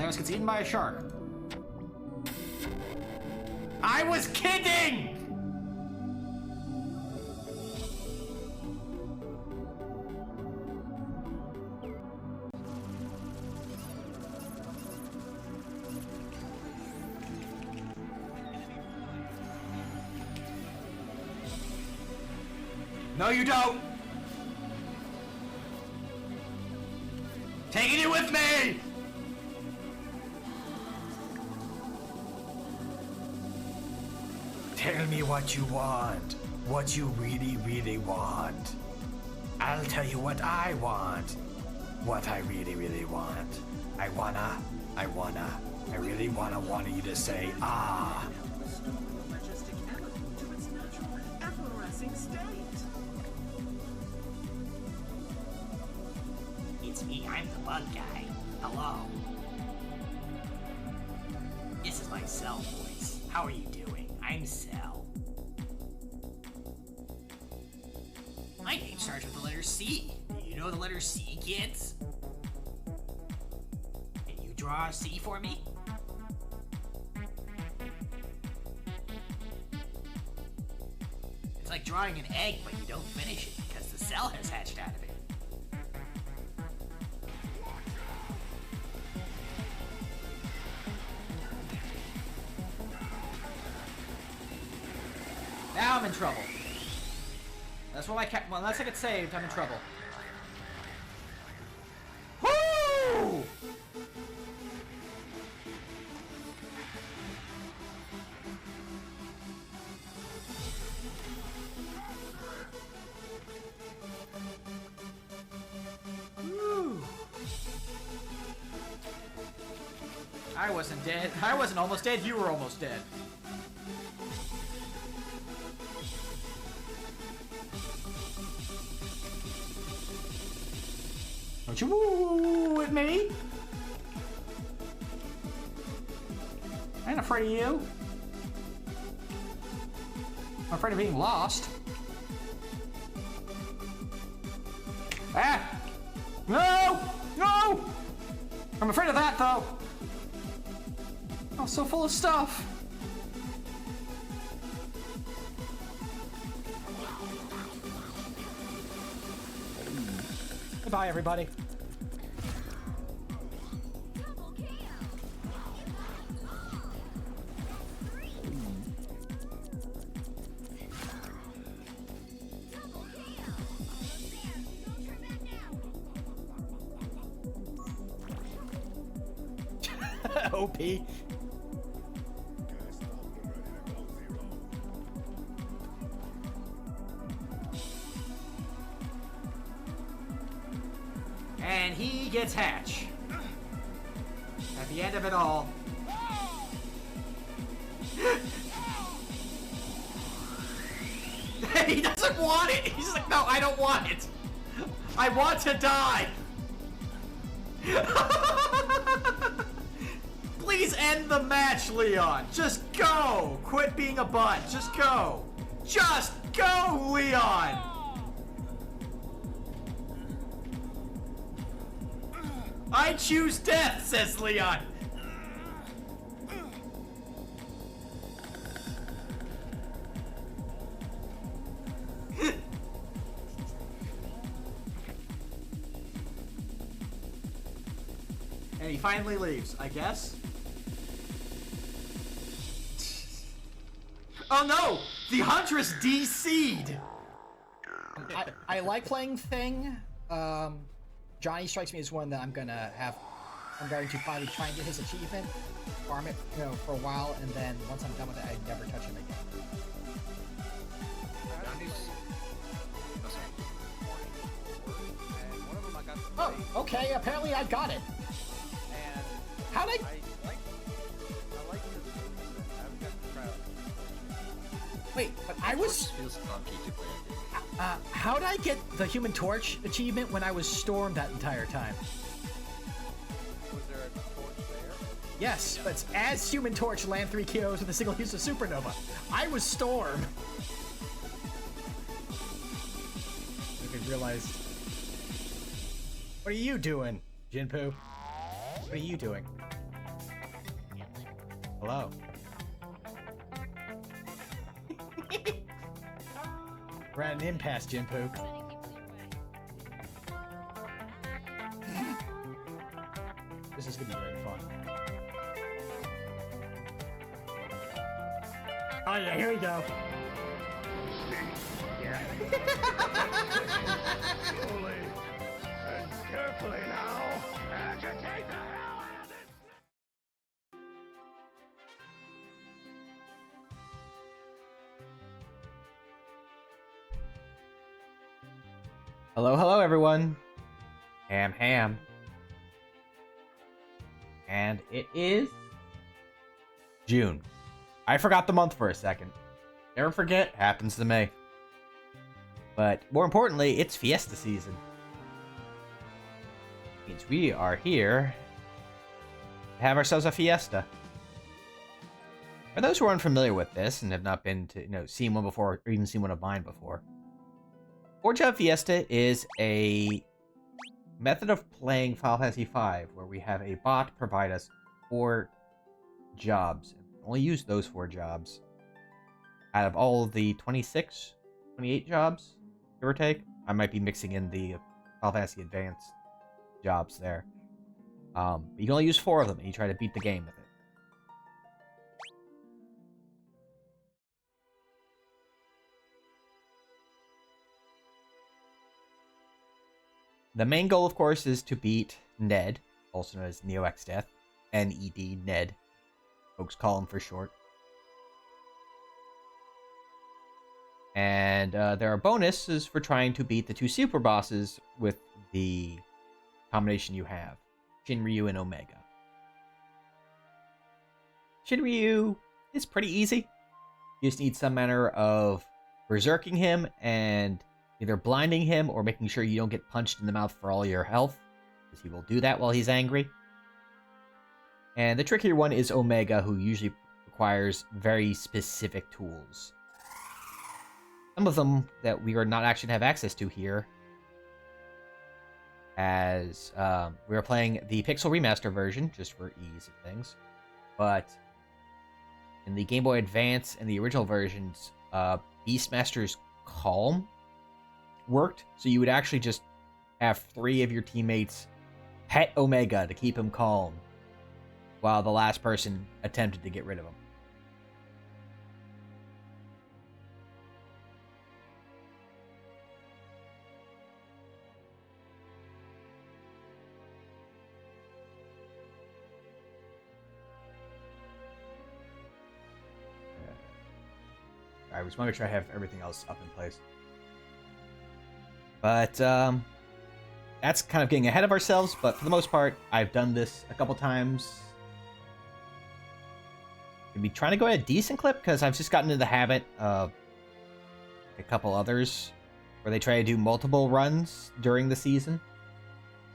almost gets eaten by a shark. I was kidding! No, you don't! Taking you with me! Tell me what you want. What you really, really want. I'll tell you what I want. What I really, really want. I really wanna you to say, ah. It's me, I'm the bug guy. Hello. This is my Cell voice. How are you doing? I'm Cell. My name starts with the letter C. Do you know the letter C, kids? Can you draw a C for me? It's like drawing an egg, but you don't finish it because the cell has hatched out of it. Now I'm in trouble. That's what I kept. Well, unless I get saved, I'm in trouble. Woo! Woo! I wasn't dead. I wasn't almost dead. You were almost dead. Don't you woo with me? I ain't afraid of you. I'm afraid of being lost. Ah! No! No! I'm afraid of that, though. I'm so full of stuff. Goodbye, everybody. OP. And he gets Hatch. At the end of it all. He doesn't want it! He's like, no, I don't want it! I want to die! Please end the match, Leon! Just go! Quit being a butt! Just go! Just go, Leon! I choose death, says Leon. And he finally leaves, I guess. Oh no! The Huntress DC'd! I like playing Thing. Johnny strikes me as one that I'm going to finally try and get his achievement, farm it, for a while, and then once I'm done with it, I never touch him again. Oh, okay, apparently I got it. How'd I... Wait, but I was... how'd I get the Human Torch achievement when I was Storm that entire time? Was there a torch there? Yes, but as Human Torch land 3 KOs with a single use of Supernova. I was Storm. I realized... What are you doing, Jinpoo? What are you doing? Hello. We're at an impasse, Jinpoo. This is gonna be very fun. Oh yeah, here we go. Slowly and carefully now. Agitate the hell out of this. Hello, everyone. Ham. And it is June. I forgot the month for a second. Never forget, happens to me. But more importantly, it's Fiesta season. Means we are here to have ourselves a fiesta. For those who are unfamiliar with this and have not been to, seen one before or even seen one of mine before, FJF Fiesta is a method of playing Final Fantasy V where we have a bot provide us 4 jobs. Only use those 4 jobs out of all of the 26, 28 jobs, give or take. I might be mixing in the Final Fantasy Advanced jobs there. But you can only use 4 of them, and you try to beat the game with it. The main goal, of course, is to beat Ned, also known as Neo X Death, N-E-D, Ned. Folks call him for short. And there are bonuses for trying to beat the 2 super bosses with the combination you have, Shinryu and Omega. Shinryu is pretty easy. You just need some manner of berserking him and either blinding him or making sure you don't get punched in the mouth for all your health, because he will do that while he's angry. And the trickier one is Omega, who usually requires very specific tools. Some of them that we are not actually have access to here, as we are playing the Pixel Remaster version, just for ease of things. But in the Game Boy Advance and the original versions, Beastmaster's Calm worked, so you would actually just have 3 of your teammates pet Omega to keep him calm while the last person attempted to get rid of him. I just want to make sure I have everything else up in place. But that's kind of getting ahead of ourselves, but for the most part, I've done this a couple times. I'll be trying to go at a decent clip, because I've just gotten into the habit of a couple others where they try to do multiple runs during the season.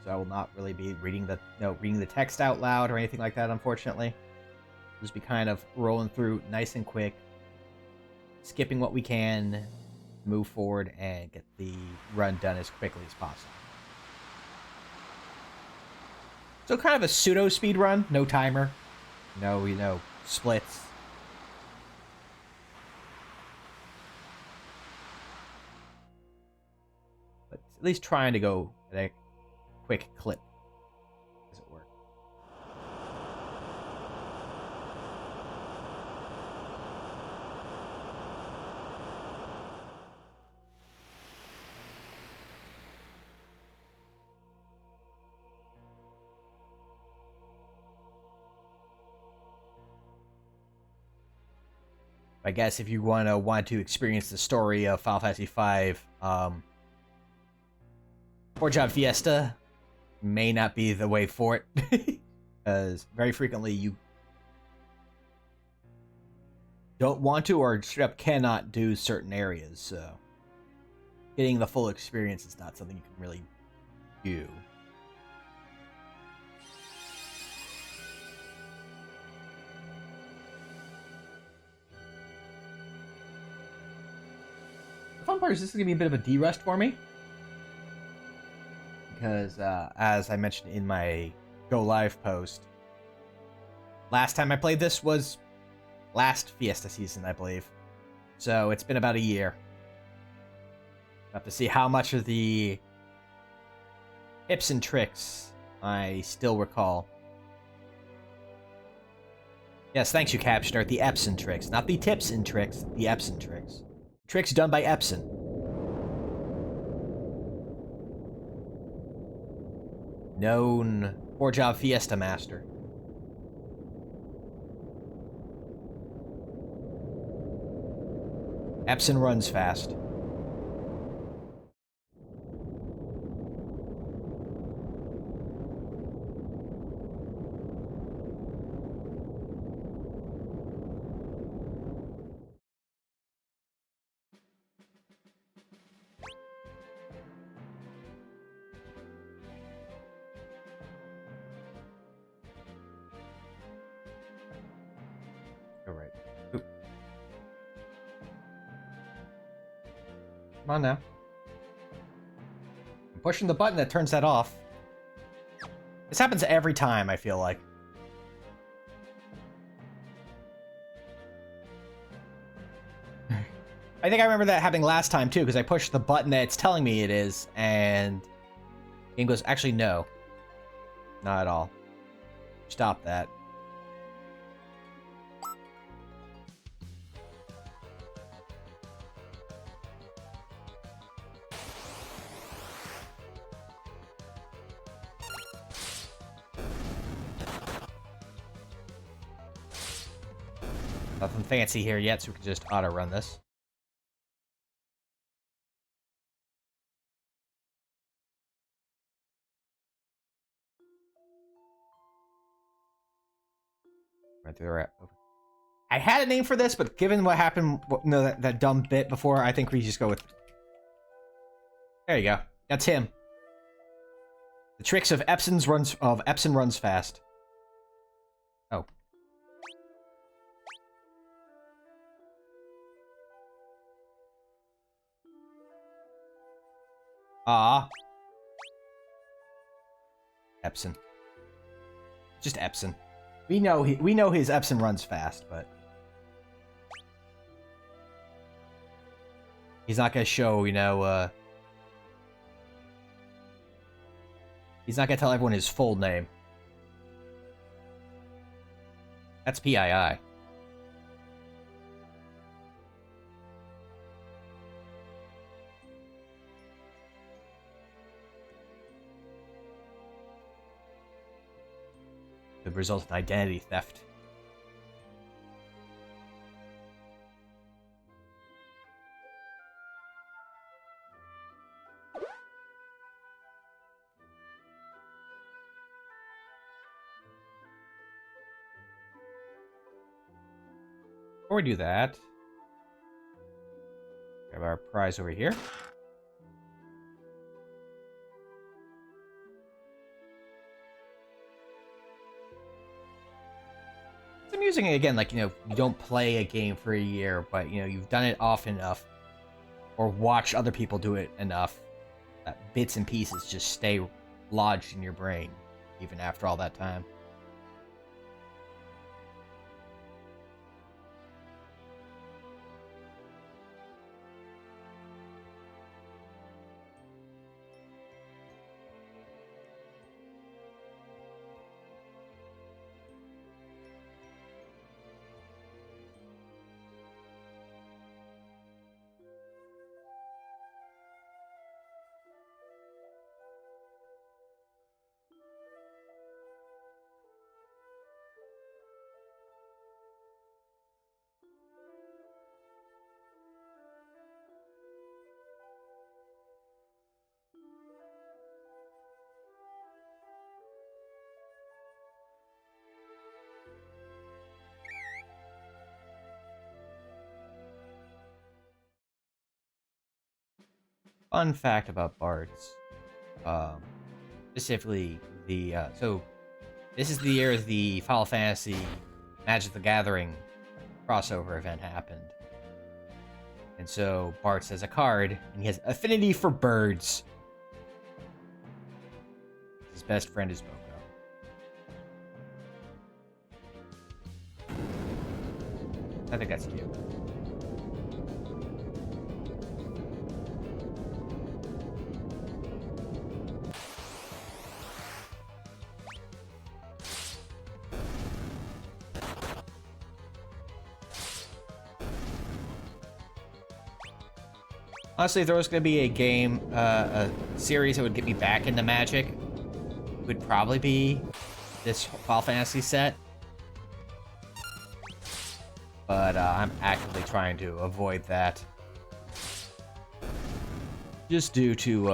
So I will not really be reading the text out loud or anything like that, unfortunately. I'll just be kind of rolling through nice and quick, skipping what we can, move forward, and get the run done as quickly as possible. So kind of a pseudo speed run, no timer, no, splits. But at least trying to go at a quick clip, as it were. I guess if you want to experience the story of Final Fantasy V, FJF Fiesta may not be the way for it, because very frequently you don't want to or straight up cannot do certain areas, so getting the full experience is not something you can really do. The fun part is this is going to be a bit of a de-rest for me. Because, as I mentioned in my Go Live post, Last time I played this was last Fiesta season, I believe. So it's been about a year. I'll have to see how much of the tips and tricks I still recall. Yes, thanks you, Captioner. The Epson tricks. Not the tips and tricks, the Epson tricks. Tricks done by Epson. Known 4-job Fiesta master. Epson runs fast. All right. Oop. Come on now. I'm pushing the button that turns that off. This happens every time, I feel like. I think I remember that happening last time, too, because I pushed the button that it's telling me it is, and the game goes, actually, no. Not at all. Stop that. Nothing fancy here yet, so we can just auto-run this. Right through the right. I had a name for this, but given what happened, that dumb bit before, I think we just go with... There you go. That's him. The tricks of Epson runs fast. Oh. Ah. Epson. Just Epson. We know his Epson runs fast, but he's not gonna show, he's not gonna tell everyone his full name. That's PII. Could result in identity theft. Before we do that, grab our prize over here. I'm using it again, like, you don't play a game for a year, but, you've done it often enough, or watched other people do it enough, that bits and pieces just stay lodged in your brain, even after all that time. Fun fact about bards, specifically so this is the year the Final Fantasy Magic the Gathering crossover event happened, and so Bart has a card, and he has affinity for birds. His best friend is Boko. I think that's cute. Honestly, if there was going to be a game, a series that would get me back into Magic, it would probably be this Final Fantasy set. But I'm actively trying to avoid that. Just due to,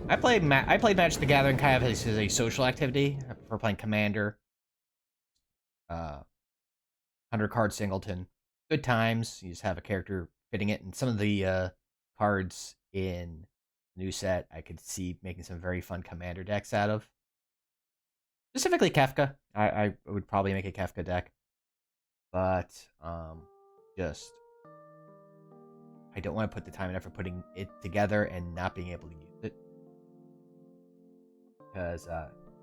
I played Magic the Gathering kind of as a social activity. I prefer playing Commander. 100-card singleton. Good times. You just have a character fitting it, and some of the cards in the new set I could see making some very fun Commander decks out of. Specifically Kefka. I would probably make a Kefka deck. But just I don't want to put the time and effort putting it together and not being able to use it. Because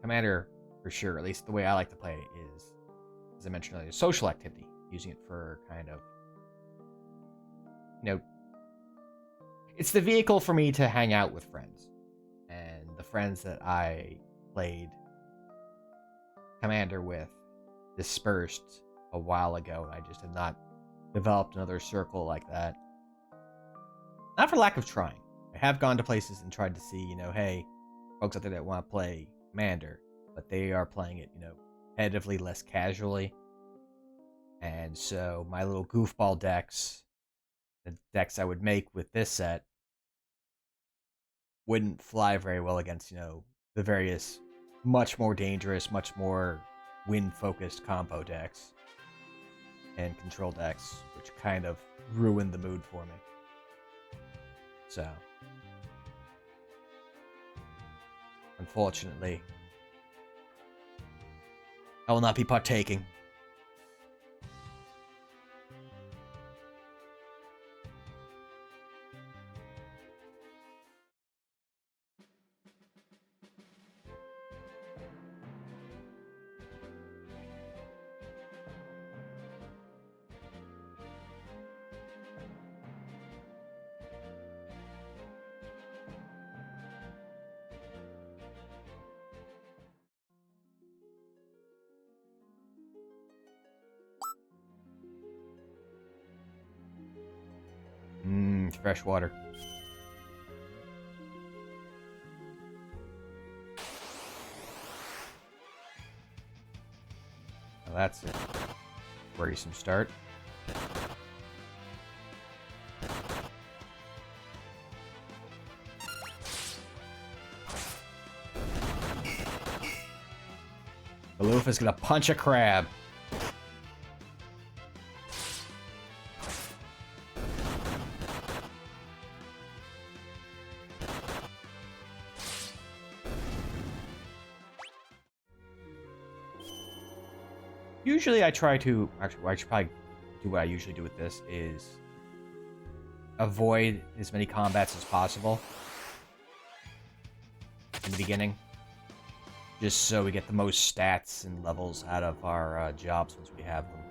Commander, for sure, at least the way I like to play it is, as I mentioned earlier, social activity. Using it for kind of, you know, it's the vehicle for me to hang out with friends. And the friends that I played Commander with dispersed a while ago, and I just have not developed another circle like that. Not for lack of trying. I have gone to places and tried to see, you know, hey, folks out there that want to play Commander, but they are playing it, you know, competitively, less casually. And so my little goofball decks, the decks I would make with this set, wouldn't fly very well against, you know, the various much more dangerous, much more win-focused combo decks and control decks, which kind of ruined the mood for me. So, unfortunately, I will not be partaking. Fresh water. Well, that's a worrisome start. Aloof is gonna punch a crab. Usually I try to, actually, I should probably do what I usually do with this, is avoid as many combats as possible in the beginning. Just so we get the most stats and levels out of our jobs once we have them.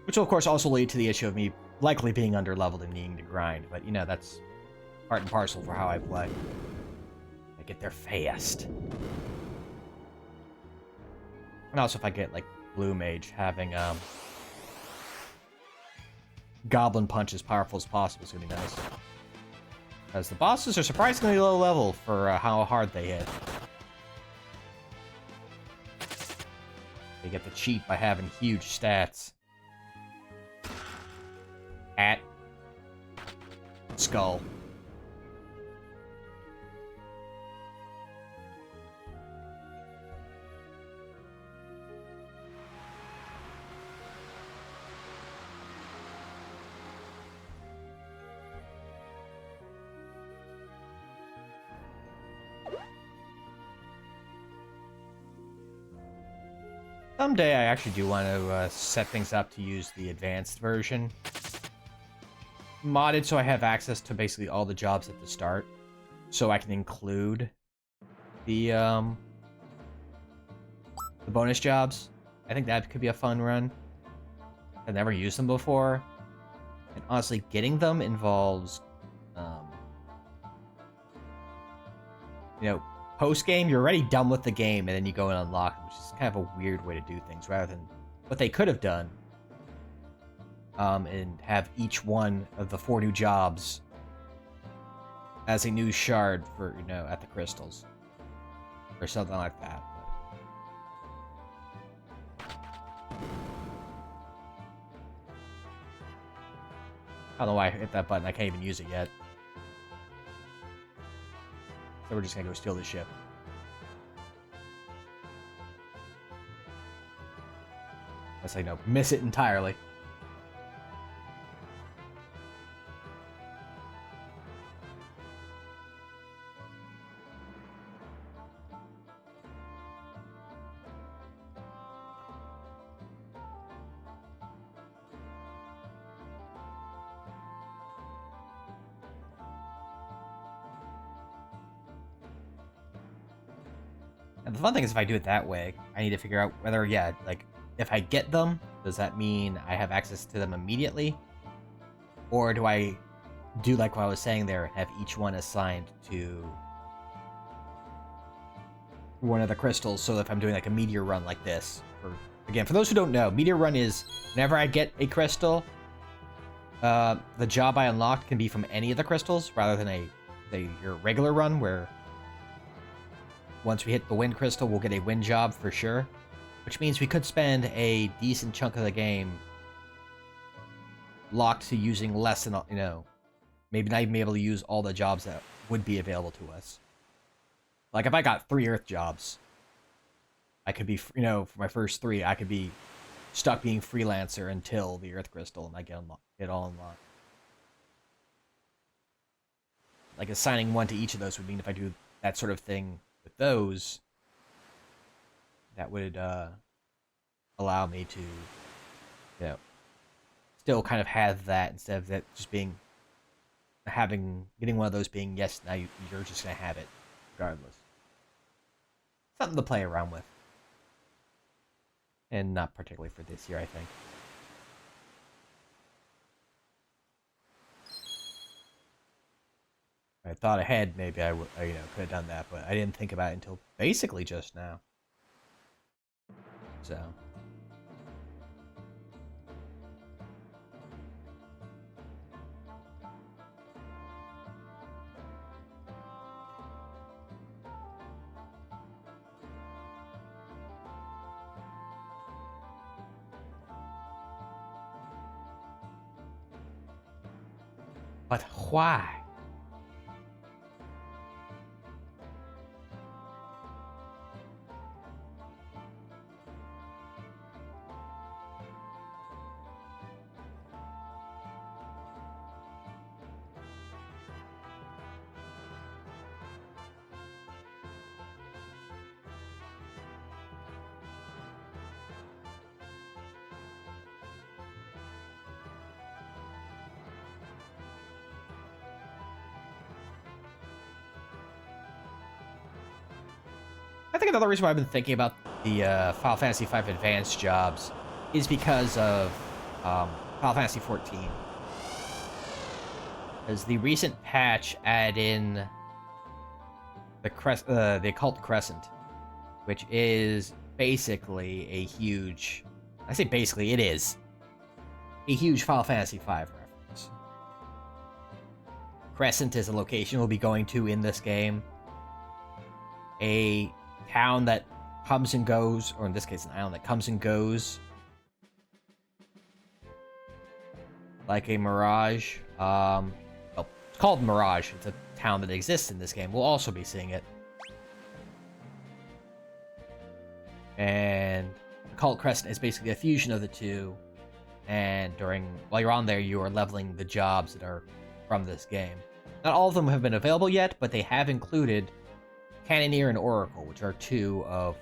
Which will, of course, also lead to the issue of me likely being under-leveled and needing to grind. But, you know, that's part and parcel for how I play. I get there fast. And also if I get, like, Blue Mage, having, Goblin Punch as powerful as possible is going to be nice. Because the bosses are surprisingly low level for how hard they hit. They get the cheat by having huge stats. At Skull. Someday I actually do want to set things up to use the advanced version. Modded so I have access to basically all the jobs at the start. So I can include the bonus jobs. I think that could be a fun run. I've never used them before, and honestly, getting them involves, you know, post game you're already done with the game, and then you go and unlock them, which is kind of a weird way to do things, rather than what they could have done, and have each one of the 4 new jobs as a new shard for, you know, at the crystals, or something like that. I don't know why I hit that button. I can't even use it yet. So we're just gonna go steal the ship. Unless I, miss it entirely. And the fun thing is, if I do it that way, I need to figure out whether, yeah, like, if I get them, does that mean I have access to them immediately? Or do I do like what I was saying there, have each one assigned to one of the crystals, so if I'm doing like a meteor run like this, again, for those who don't know, meteor run is whenever I get a crystal, the job I unlocked can be from any of the crystals, rather than your regular run, where once we hit the wind crystal, we'll get a wind job for sure. Which means we could spend a decent chunk of the game locked to using less than, maybe not even be able to use all the jobs that would be available to us. Like, if I got 3 Earth jobs, I could be, for my first 3, I could be stuck being freelancer until the Earth crystal and I get all unlocked. Like, assigning 1 to each of those would mean if I do that sort of thing with those, that would allow me to, still kind of have that, instead of that just being, getting one of those being, yes, now you're just going to have it, regardless. Something to play around with. And not particularly for this year, I think. If I thought ahead, maybe I could have done that, but I didn't think about it until basically just now. So. But why? I think another reason why I've been thinking about the Final Fantasy V Advanced jobs is because of Final Fantasy XIV. Because the recent patch added in the Occult Crescent, which is basically a huge... I say basically, it is a huge Final Fantasy V reference. Crescent is a location we'll be going to in this game. A town that comes and goes, or in this case, an island that comes and goes, like a mirage. Well, it's called Mirage. It's a town that exists in this game. We'll also be seeing it. And Occult Crescent is basically a fusion of the two. And while you're on there, you are leveling the jobs that are from this game. Not all of them have been available yet, but they have included Cannoneer and Oracle, which are 2 of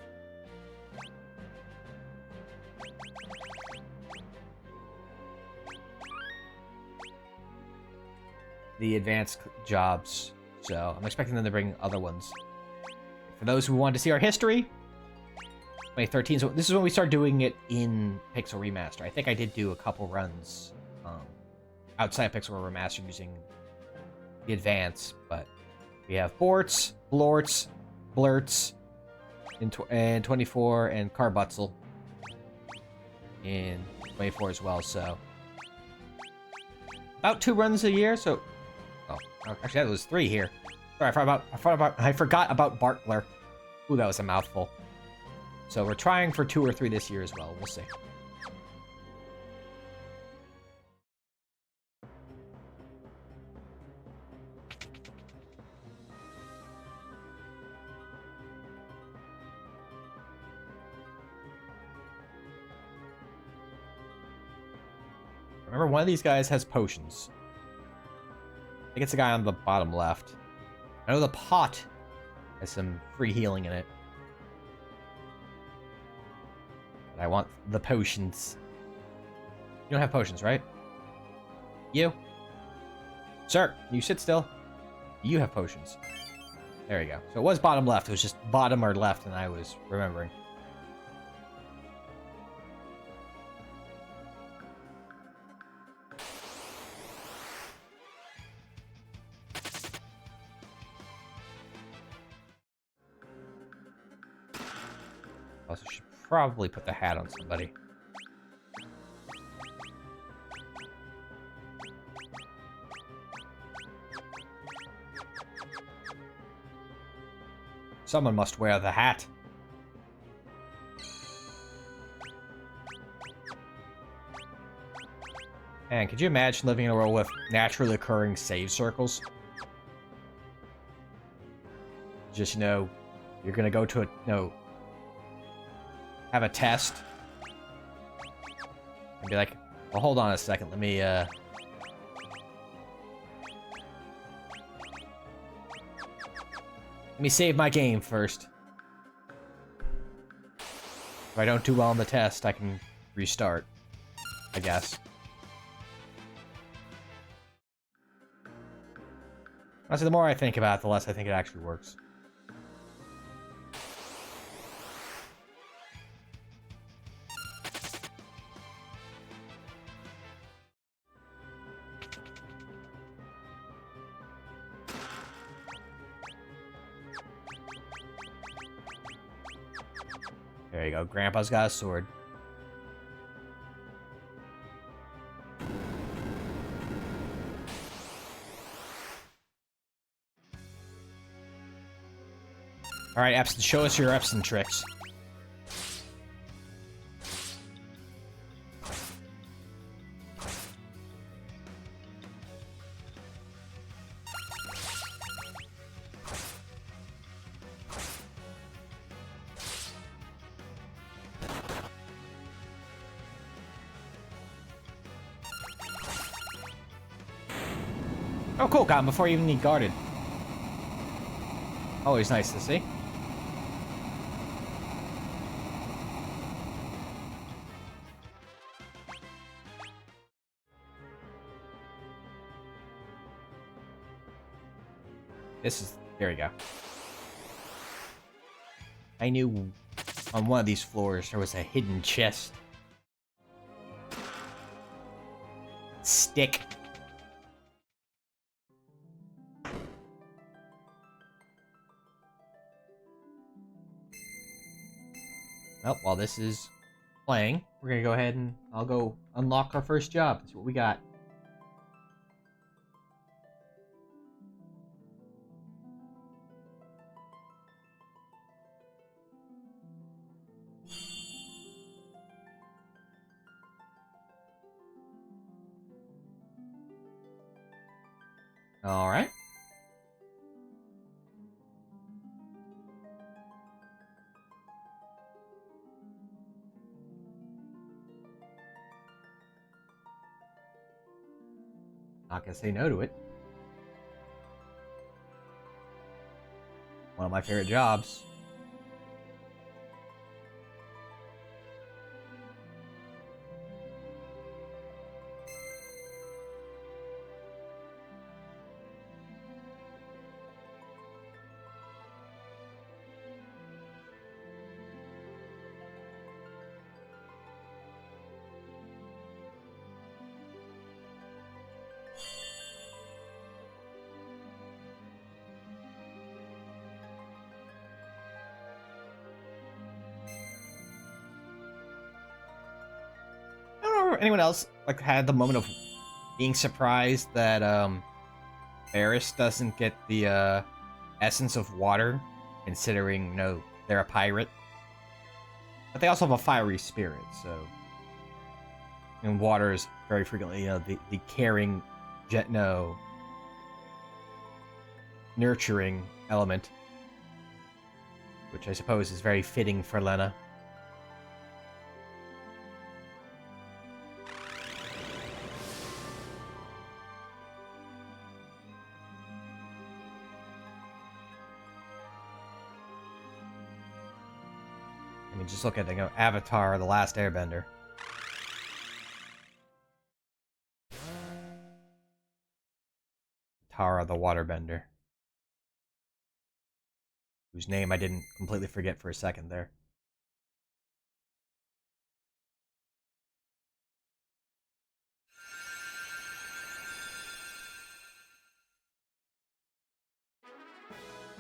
the advanced jobs. So I'm expecting them to bring other ones For those who want to see our history, 2013. So this is when we started doing it in Pixel Remaster. I think I did do a couple runs outside Pixel Remaster using the Advance, but we have Bortz, Blortz, Blurtz in 24, and Carbutzel in 24 as well. So about 2 runs a year. So actually that was 3 here. Sorry, I forgot about Bartler. Ooh, that was a mouthful. So we're trying for 2 or 3 this year as well. We'll see. Remember, one of these guys has potions. I think it's the guy on the bottom left. I know the pot has some free healing in it. But I want the potions. You don't have potions, right? You? Sir, you sit still. You have potions. There you go. So it was bottom left. It was just bottom or left, and I was remembering. Also, should probably put the hat on somebody. Someone must wear the hat. And could you imagine living in a world with naturally occurring save circles? Just, you know, you're gonna go to a, have a test. And be like, well, hold on a second, let me save my game first. If I don't do well on the test, I can restart, I guess. Honestly, the more I think about it, the less I think it actually works. There you go. Grandpa's got a sword. Alright, Epson, show us your Epson tricks. Oh, cool, got him before he even need guarded. Always nice to see. This is... there we go. I knew on one of these floors there was a hidden chest. Stick. Well, while this is playing, we're gonna go ahead and I'll go unlock our first job. That's what we got. All right. Not gonna say no to it. One of my favorite jobs. anyone else like had the moment of being surprised that Eris doesn't get the essence of water, considering they're a pirate, but they also have a fiery spirit, so and water is very frequently the caring, nurturing element, which I suppose is very fitting for Lena. I mean, just look at Avatar: The Last Airbender. Tara the Waterbender, whose name I didn't completely forget for a second there.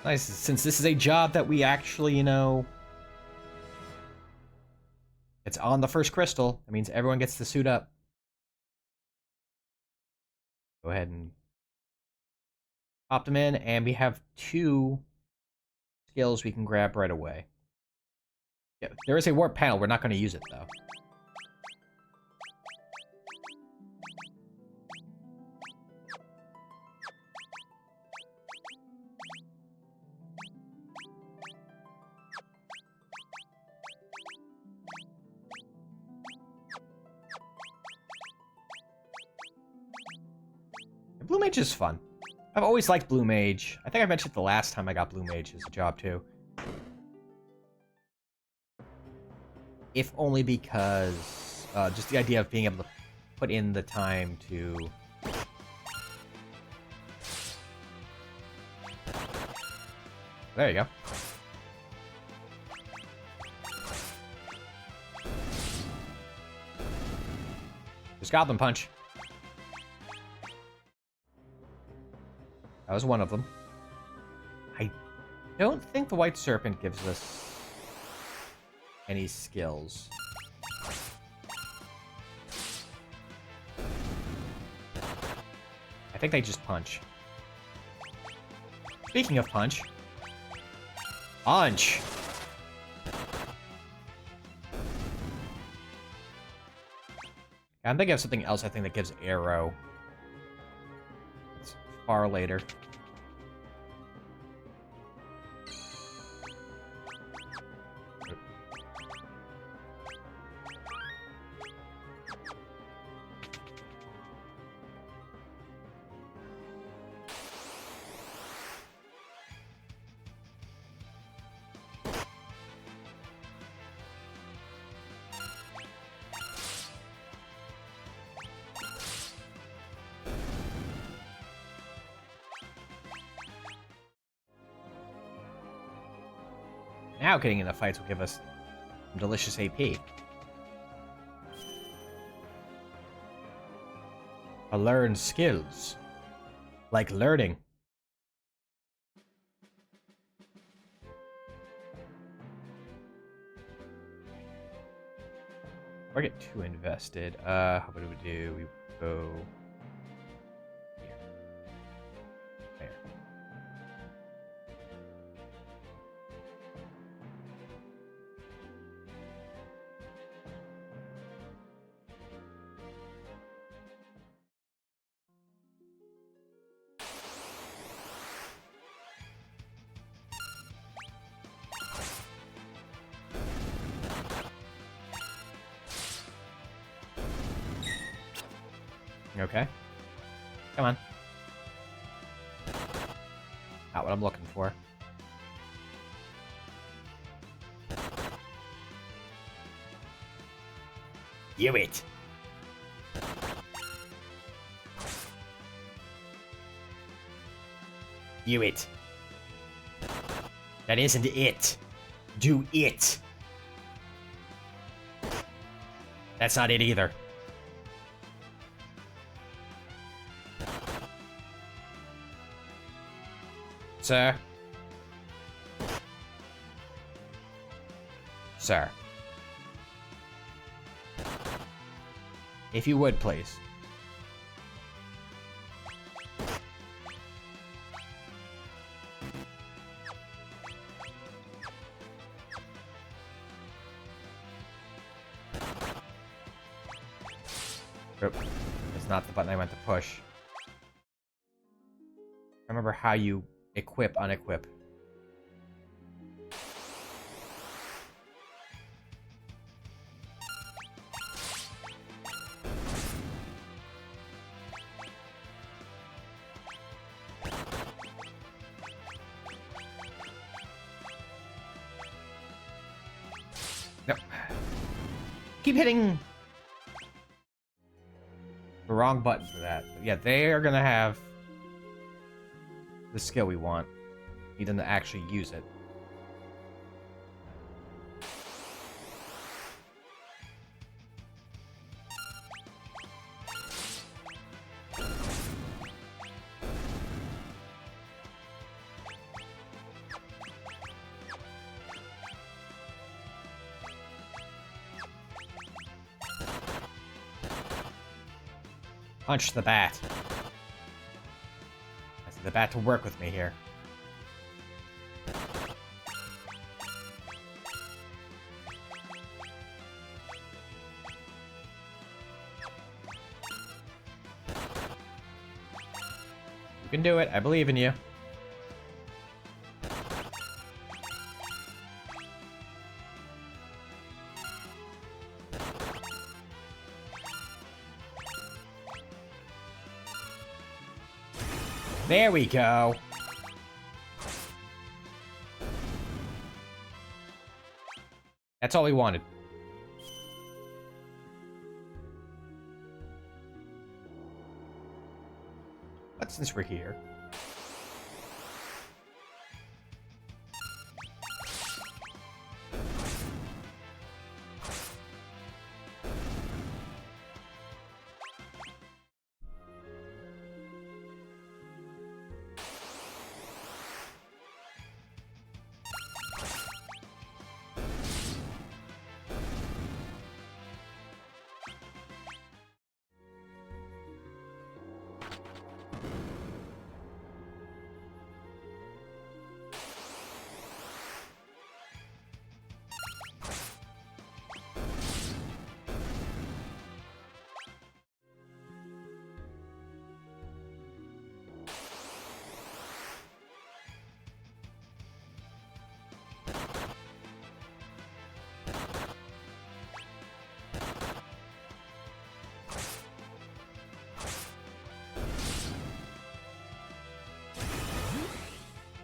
Nice, since this is a job that we actually, it's on the first crystal, that means everyone gets to suit up. Go ahead and pop them in, and we have 2 skills we can grab right away. Yeah, there is a warp panel. We're not going to use it, though. Blue Mage is fun. I've always liked Blue Mage. I think I mentioned it the last time I got Blue Mage as a job, too. If only because just the idea of being able to put in the time to... There you go. Just Goblin Punch. That was one of them. I don't think the White Serpent gives us any skills. I think they just punch. Speaking of punch. Punch! I'm thinking of something else I think that gives arrow. It's far later. Now getting into fights will give us some delicious AP. I learn skills. Like learning. Or get too invested. What do we do? We go here. There. Okay. Come on. Not what I'm looking for. You it. You it. That isn't it. Do it. That's not it either. Sir? Sir. If you would, please. Oop. It's not the button I meant to push. Remember how you equip, unequip. Nope. Keep hitting the wrong button for that. But yeah, they are gonna have the skill we want. Need them to actually use it. Punch the bat. I need the bat to work with me here. You can do it. I believe in you. There we go. That's all we wanted. But since we're here...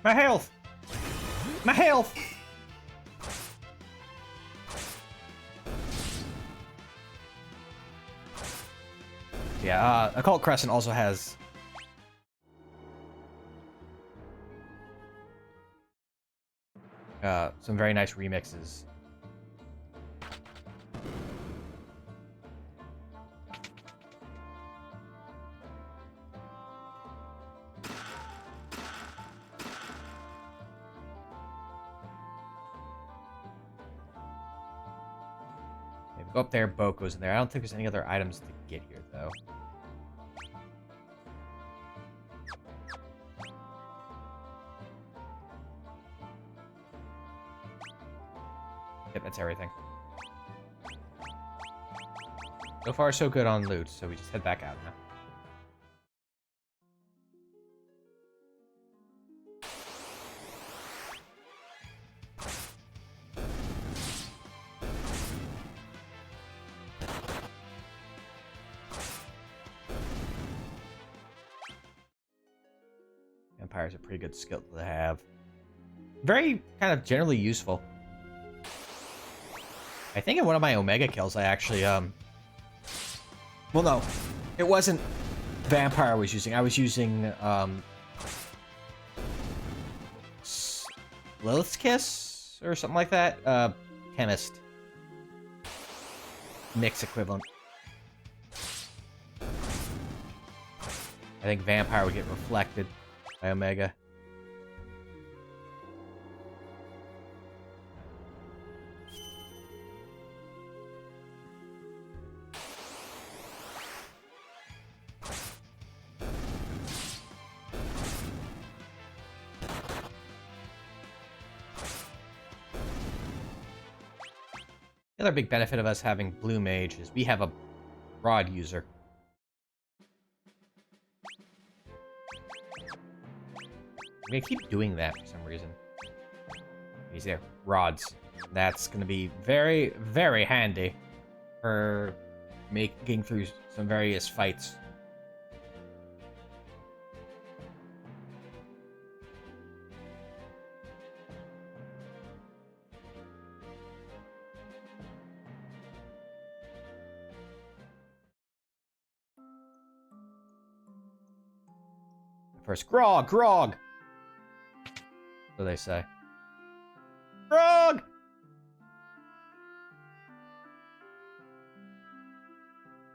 My health! My health! Yeah, Occult Crescent also has... some very nice remixes. Go up there, boat goes in there. I don't think there's any other items to get here, though. Yep, that's everything. So far, so good on loot, so we just head back out now. Empire's a pretty good skill to have. Very kind of generally useful. I think in one of my Omega kills I actually, well no, it wasn't Vampire I was using. I was using, Lilith's Kiss? Or something like that? Chemist. Mix equivalent. I think Vampire would get reflected by Omega. The other big benefit of us having Blue Mage is we have a rod user. I'm gonna keep doing that for some reason. He's there. Rods. That's gonna be very, very handy for getting through some various fights. First, Grog! Grog! What do they say? Grog!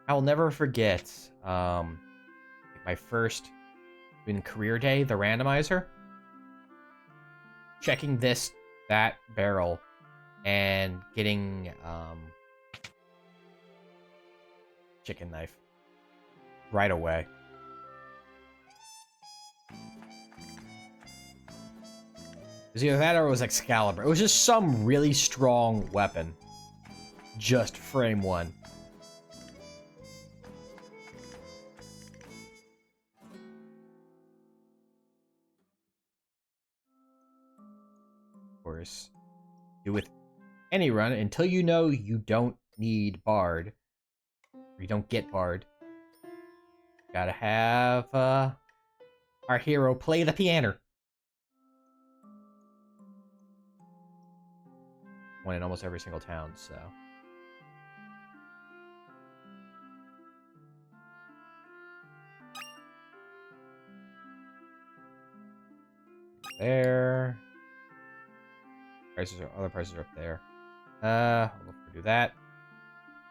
I'll never forget, my first in career day, the randomizer. Checking that barrel, and getting, chicken knife. Right away. It was either that or it was Excalibur. It was just some really strong weapon. Just frame one. Of course. Do with any run until you know you don't need Bard. Or you don't get Bard. Gotta have, our hero play the piano. One in almost every single town, so. There. Other prices are up there. I'll do that.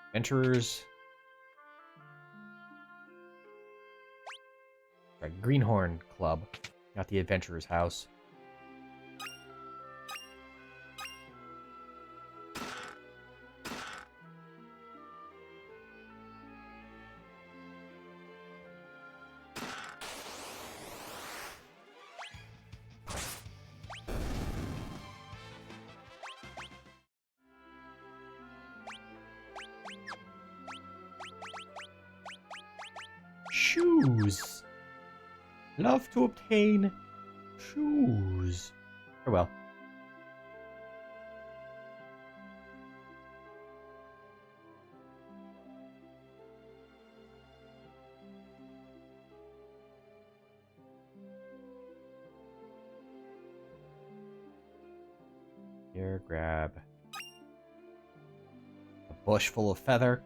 Adventurers. Right, Greenhorn Club. Got the Adventurers House. Shoes. Love to obtain shoes. Oh well. Here, grab a bush full of feather.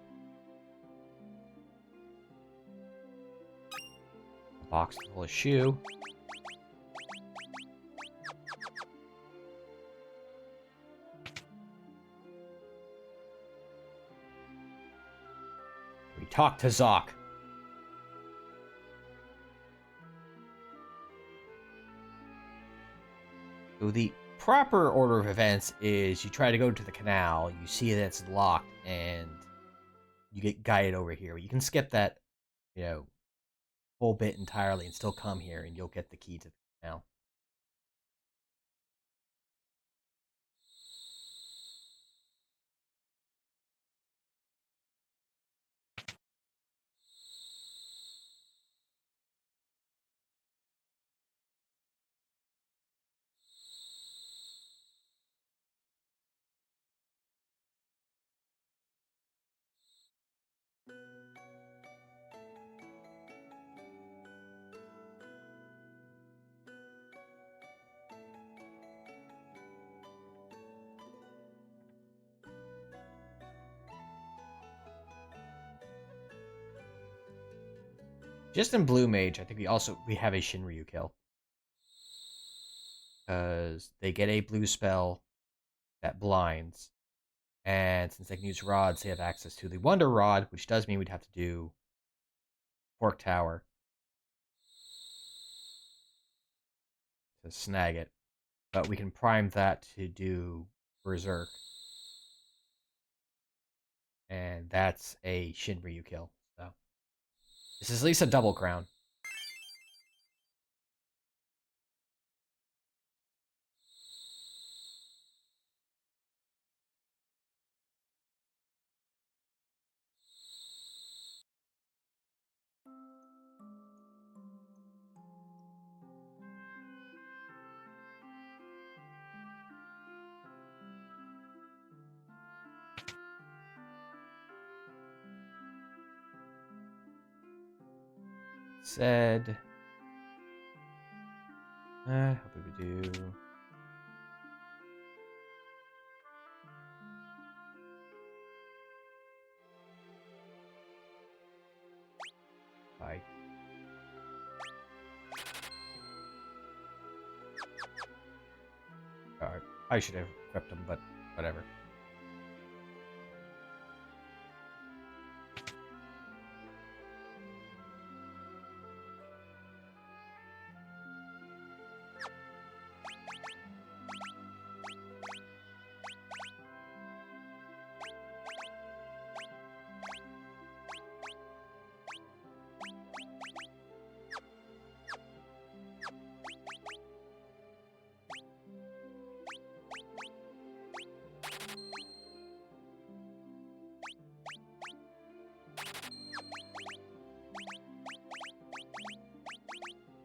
Box full of shoe. We talk to Zoc. So the proper order of events is you try to go to the canal, you see that it's locked, and you get guided over here. You can skip that, whole bit entirely and still come here, and you'll get the key to the canal. Just in Blue Mage, I think we have a Shinryu kill. Because they get a blue spell that blinds. And since they can use rods, they have access to the Wonder Rod, which does mean we'd have to do Fork Tower to snag it. But we can prime that to do Berserk. And that's a Shinryu kill. So this is at least a double crown. said, how did we do? Bye. I should have equipped them, but whatever.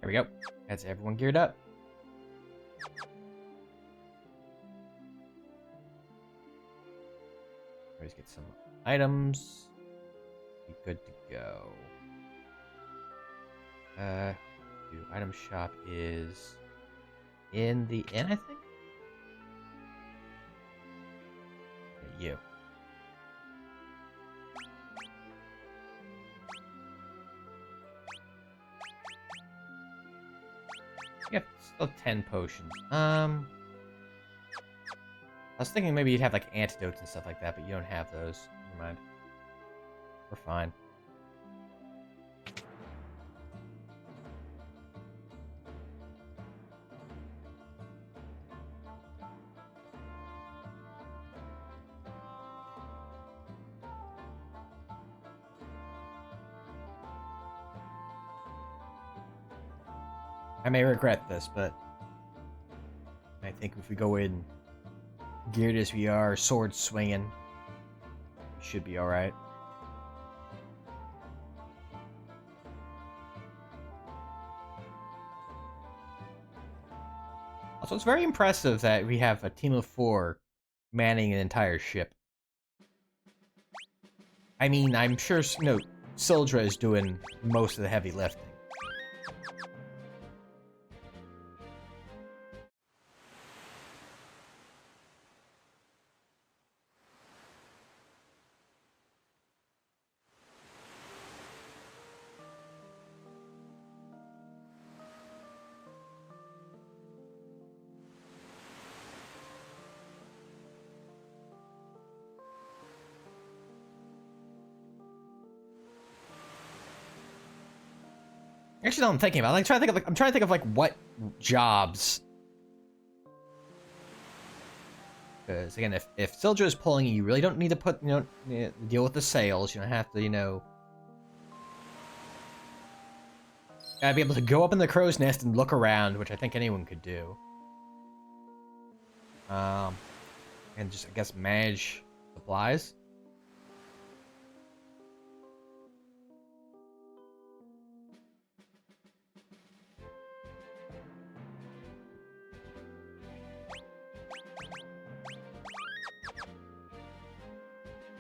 There we go. That's everyone geared up. Let's get some items. Be good to go. New item shop is in the inn, I think? Yeah, you. You have still 10 potions. I was thinking maybe you'd have like antidotes and stuff like that, but you don't have those. Never mind. We're fine. I may regret this, but I think if we go in geared as we are, sword swinging, we should be alright. Also, it's very impressive that we have a team of 4 manning an entire ship. I mean, I'm sure, you know, Sildra is doing most of the heavy lifting. Actually, no, I'm thinking about. I'm trying to think of like what jobs. Because again, if Sildra is pulling you, you really don't need to put, you know, deal with the sails. You don't have to, you know. Gotta be able to go up in the crow's nest and look around, which I think anyone could do. And just, I guess, manage supplies.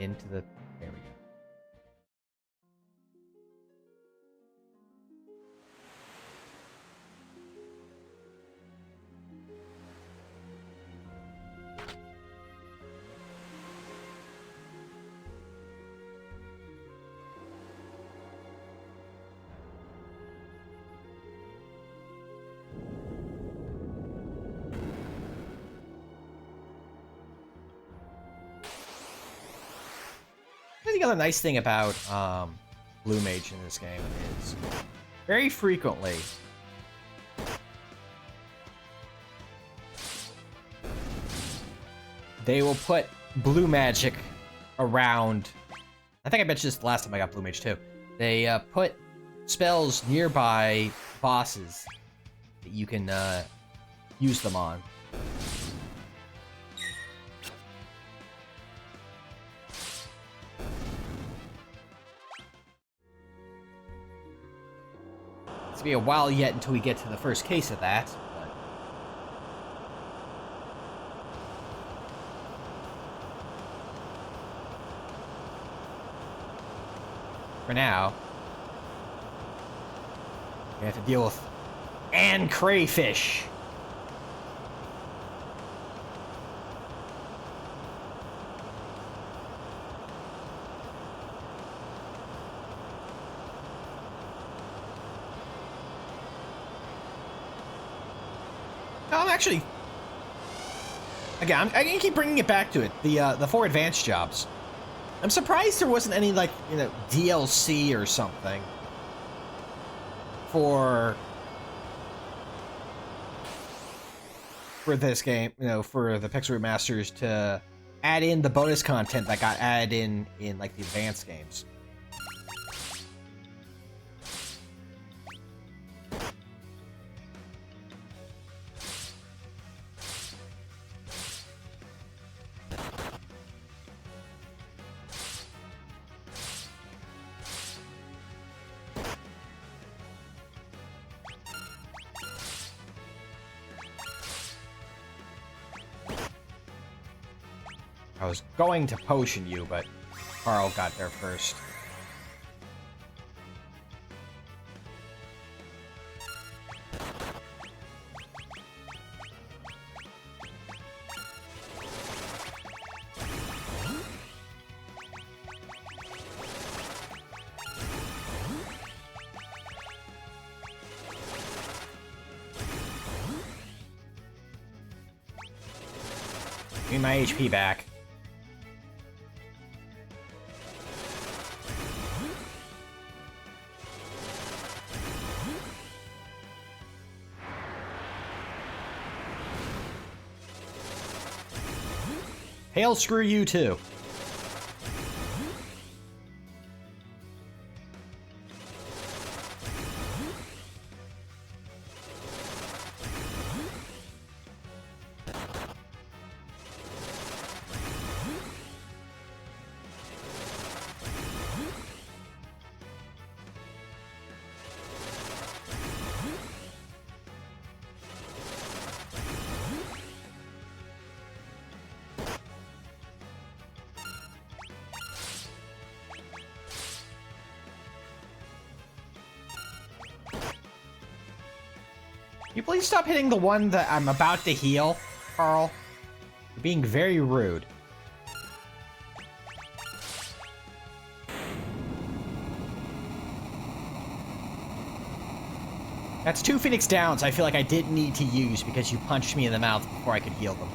Into the... There we go. The other nice thing about Blue Mage in this game is very frequently they will put blue magic around. I think I mentioned this the last time I got Blue Mage too. They put spells nearby bosses that you can use them on. It's gonna be a while yet until we get to the first case of that, but... For now... We have to deal with and crayfish. No, I'm actually. Again, I'm gonna keep bringing it back to it. The 4 advanced jobs. I'm surprised there wasn't any, like, you know, DLC or something for this game, you know, for the Pixel Remasters to add in the bonus content that got added in like the advanced games. I was going to potion you, but Carl got there first. Give me my HP back. Hail, screw you too. Can you please stop hitting the one that I'm about to heal, Carl? You're being very rude. That's 2 Phoenix Downs I feel like I didn't need to use because you punched me in the mouth before I could heal them.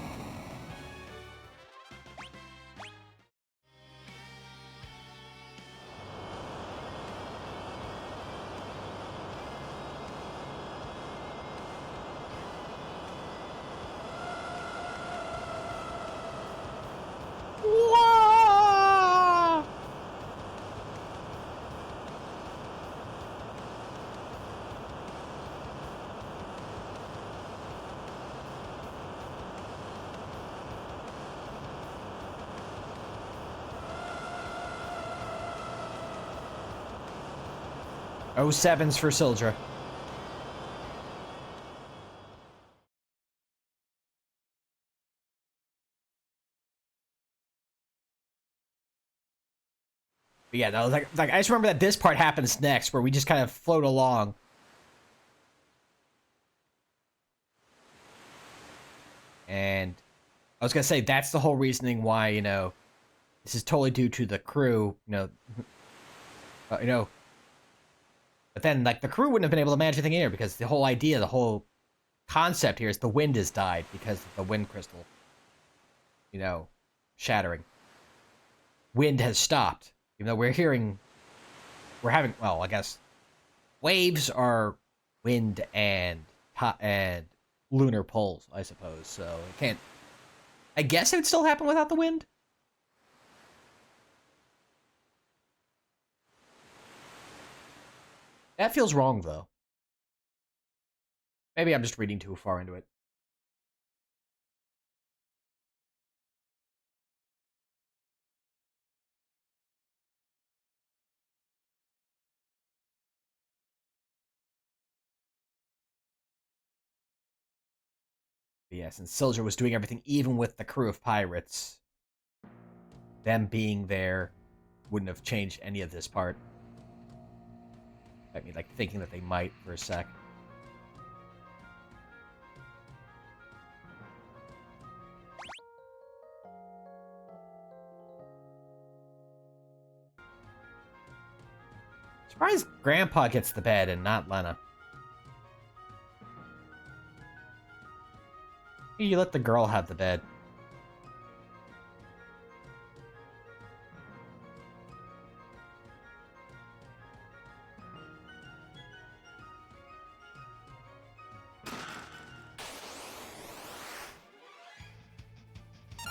Oh, 7s for Sildra. But yeah, no, like I just remember that this part happens next, where we just kind of float along. And I was gonna say that's the whole reasoning why, you know, this is totally due to the crew, you know. But then, like, the crew wouldn't have been able to manage anything here because the whole idea, the whole concept here is the wind has died because of the wind crystal, you know, shattering. Wind has stopped. Even though we're having, well, I guess, waves are wind and lunar poles, I suppose. So it can't. I guess it would still happen without the wind. That feels wrong, though. Maybe I'm just reading too far into it. But yes, and Sildra was doing everything even with the crew of pirates. Them being there wouldn't have changed any of this part. I mean, like, thinking that they might for a sec. Surprised Grandpa gets the bed and not Lena. You let the girl have the bed.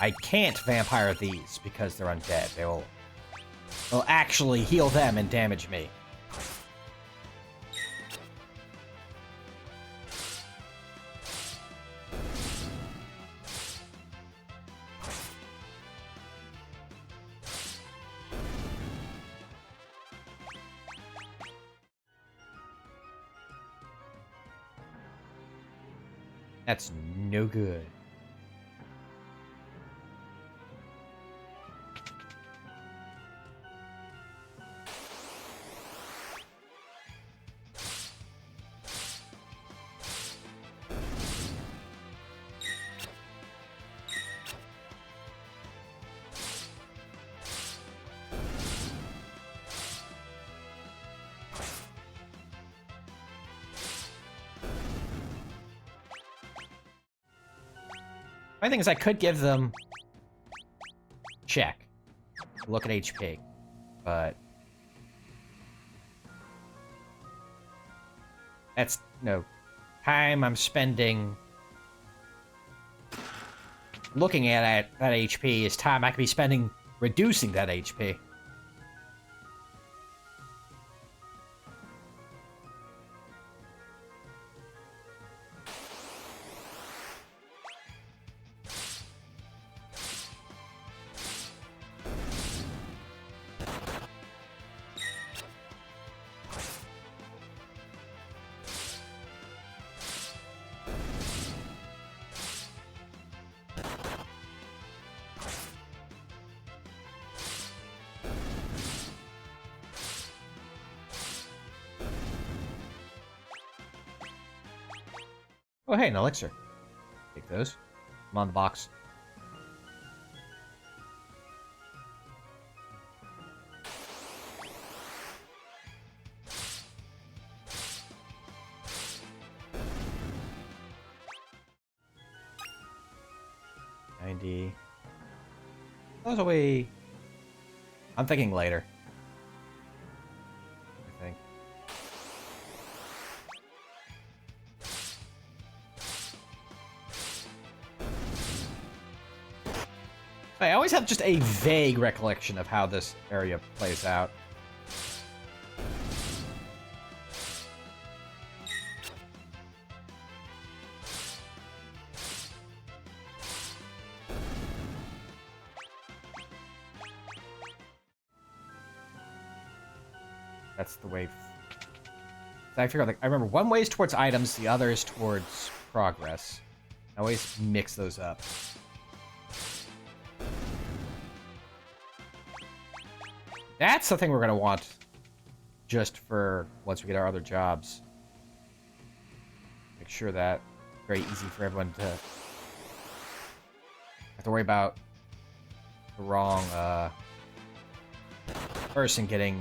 I can't vampire these because they're undead. They'll actually heal them and damage me. That's no good. My thing is, I could give them check, look at HP, but that's no time I'm spending looking at that HP is time I could be spending reducing that HP. Oh, hey, an elixir. Take those. I'm on the box. $90. Those away. I'm thinking later. I think. I always have just a vague recollection of how this area plays out. That's the way. I figure out, like, I remember one way is towards items, the other is towards progress. I always mix those up. That's the thing we're gonna want just for once we get our other jobs. Make sure that very easy for everyone to have to worry about the wrong person getting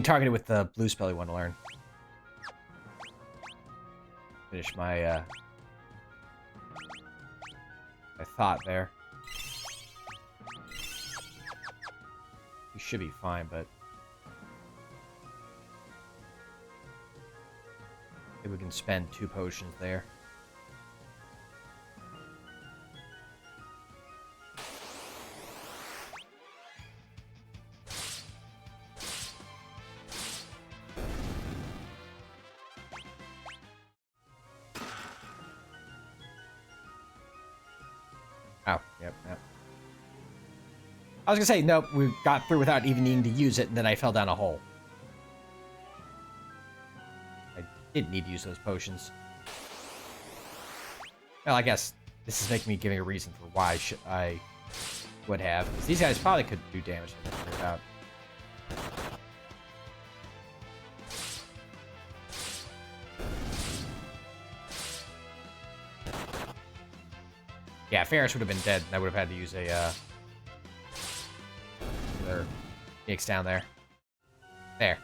targeted with the blue spell we want to learn. Finish my my thought there. We should be fine, but maybe we can spend 2 potions there. Oh, yep. I was gonna say, nope, we got through without even needing to use it, and then I fell down a hole. I didn't need to use those potions. Well, I guess this is making me giving a reason for why should I would have. 'Cause these guys probably could do damage to them without. Yeah, Ferris would have been dead, and I would have had to use a, another Phoenix down there. There.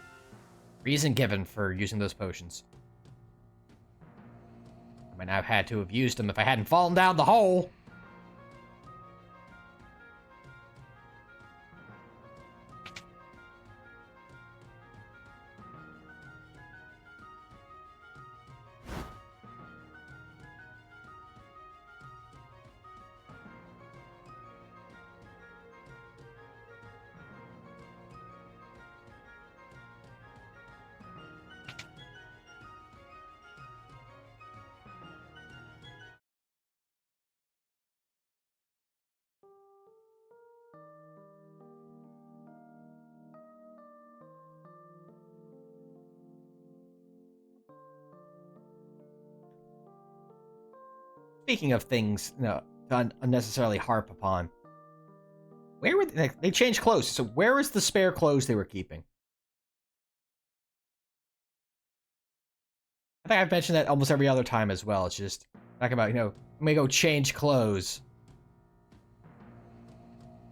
Reason given for using those potions. I might not have had to have used them if I hadn't fallen down the hole. Speaking of things, to unnecessarily harp upon, where were they changed clothes? So where is the spare clothes they were keeping? I think I've mentioned that almost every other time as well. It's just talking about, I'm gonna go change clothes.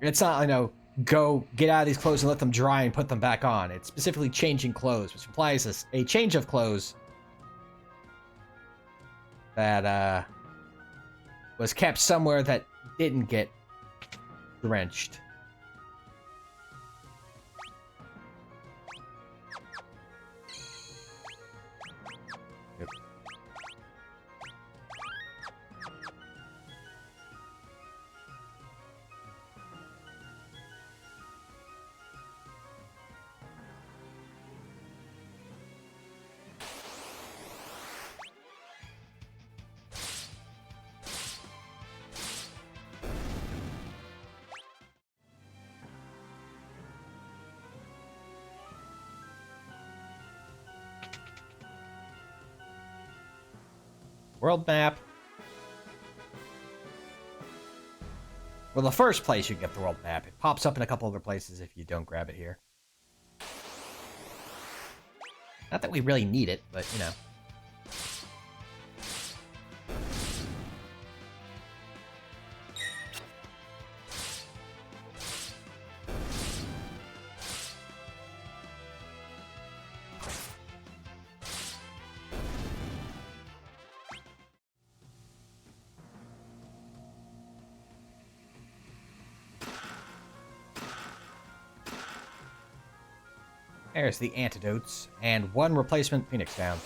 It's not, go get out of these clothes and let them dry and put them back on. It's specifically changing clothes, which implies a change of clothes that was kept somewhere that didn't get drenched. Yep. World map. Well, the first place you get the world map. It pops up in a couple other places if you don't grab it here. Not that we really need it, but, There's the antidotes, and one replacement Phoenix down.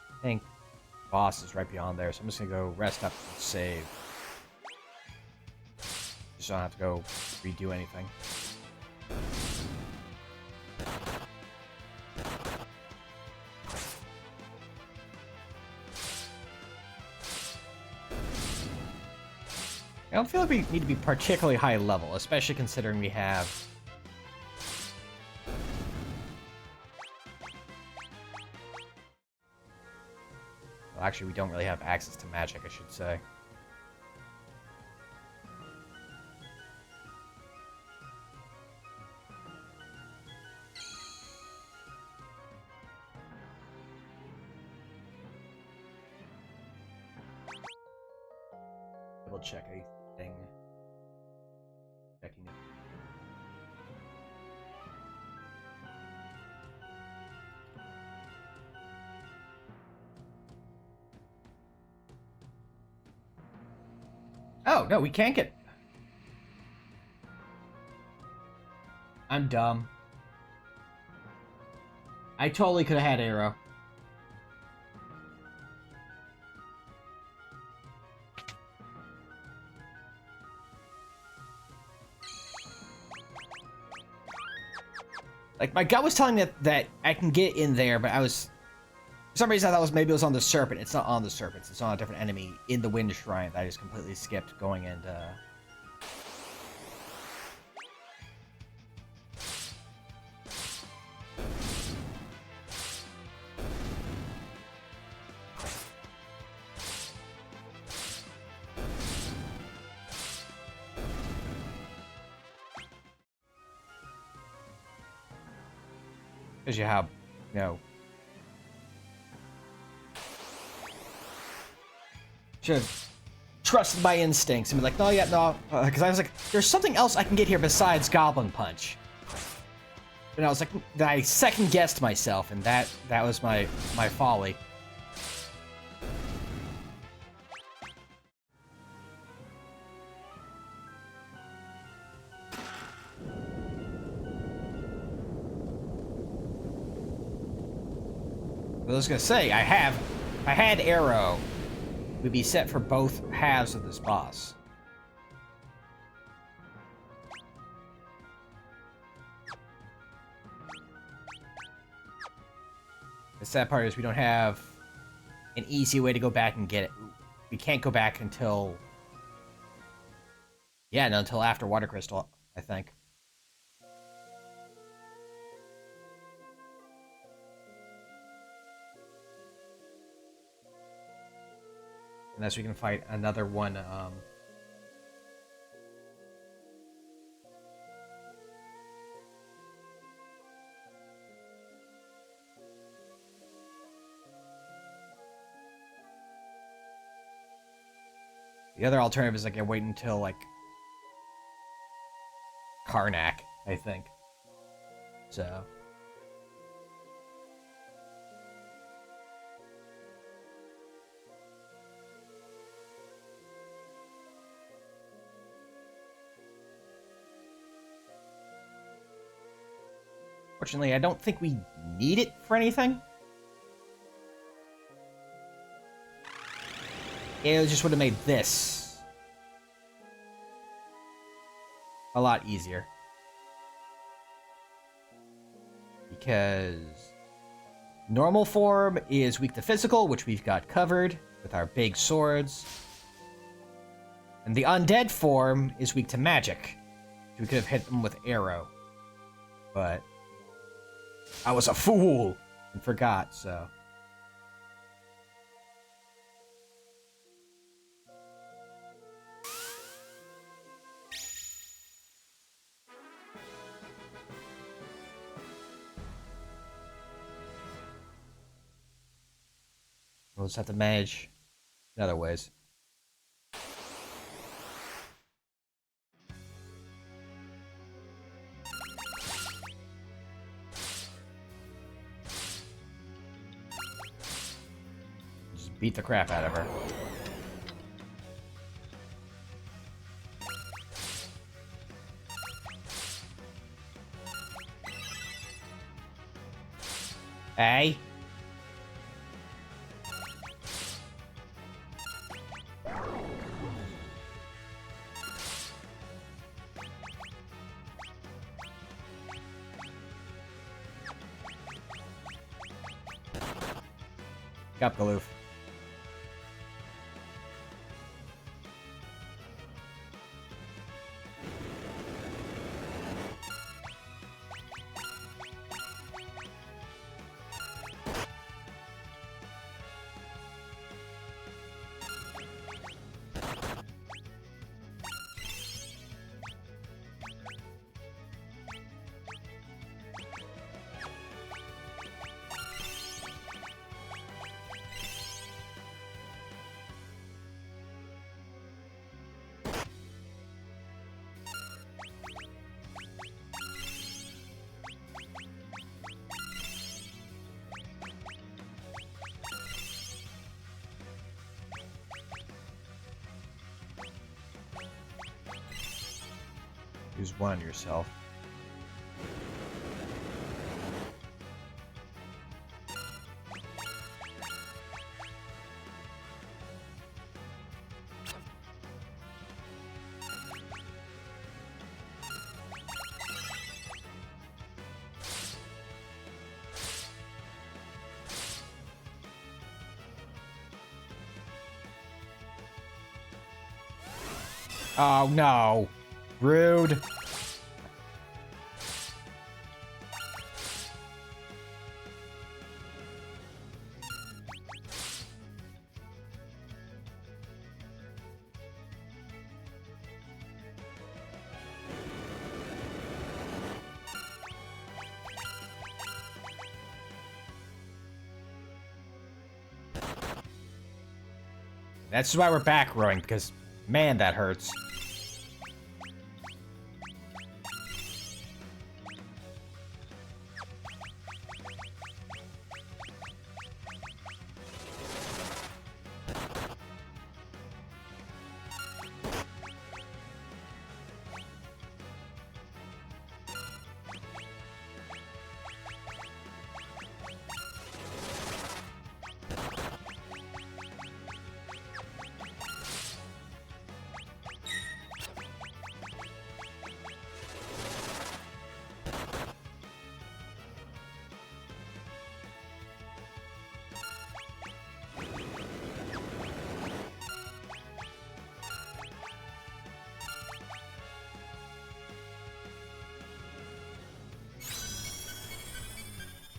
I think boss is right beyond there, so I'm just gonna go rest up and save. Just don't have to go redo anything. I don't feel like we need to be particularly high level, especially considering we have... Well, actually, we don't really have access to magic, I should say. Double check anything. Checking it. Oh, no, we can't get... I'm dumb. I totally could have had arrow. Like, my gut was telling me that I can get in there, but I was... For some reason, I thought maybe it was on the Serpent. It's not on the Serpent. It's on a different enemy in the Wind Shrine that I just completely skipped going and, Because you have, you know... Should have trusted my instincts and be like, no, yeah, no. Because I was like, there's something else I can get here besides Goblin Punch. And I was like, I second-guessed myself, and that was my folly. I was gonna say, if I had Arrow, we'd be set for both halves of this boss. The sad part is we don't have an easy way to go back and get it. We can't go back until... Yeah, no, until after Water Crystal, I think. Unless we can fight another one, The other alternative is, like, I wait until, like, Karnak, I think. So... Fortunately, I don't think we need it for anything. It just would have made this a lot easier. Because normal form is weak to physical, which we've got covered with our big swords. And the undead form is weak to magic. We could have hit them with arrow. But I was a fool and forgot, so... We'll just have to manage in other ways. Just beat the crap out of her. Hey. Up, Galoof. Use one on yourself. Oh, no. Rude. That's why we're back rowing, because, man, that hurts.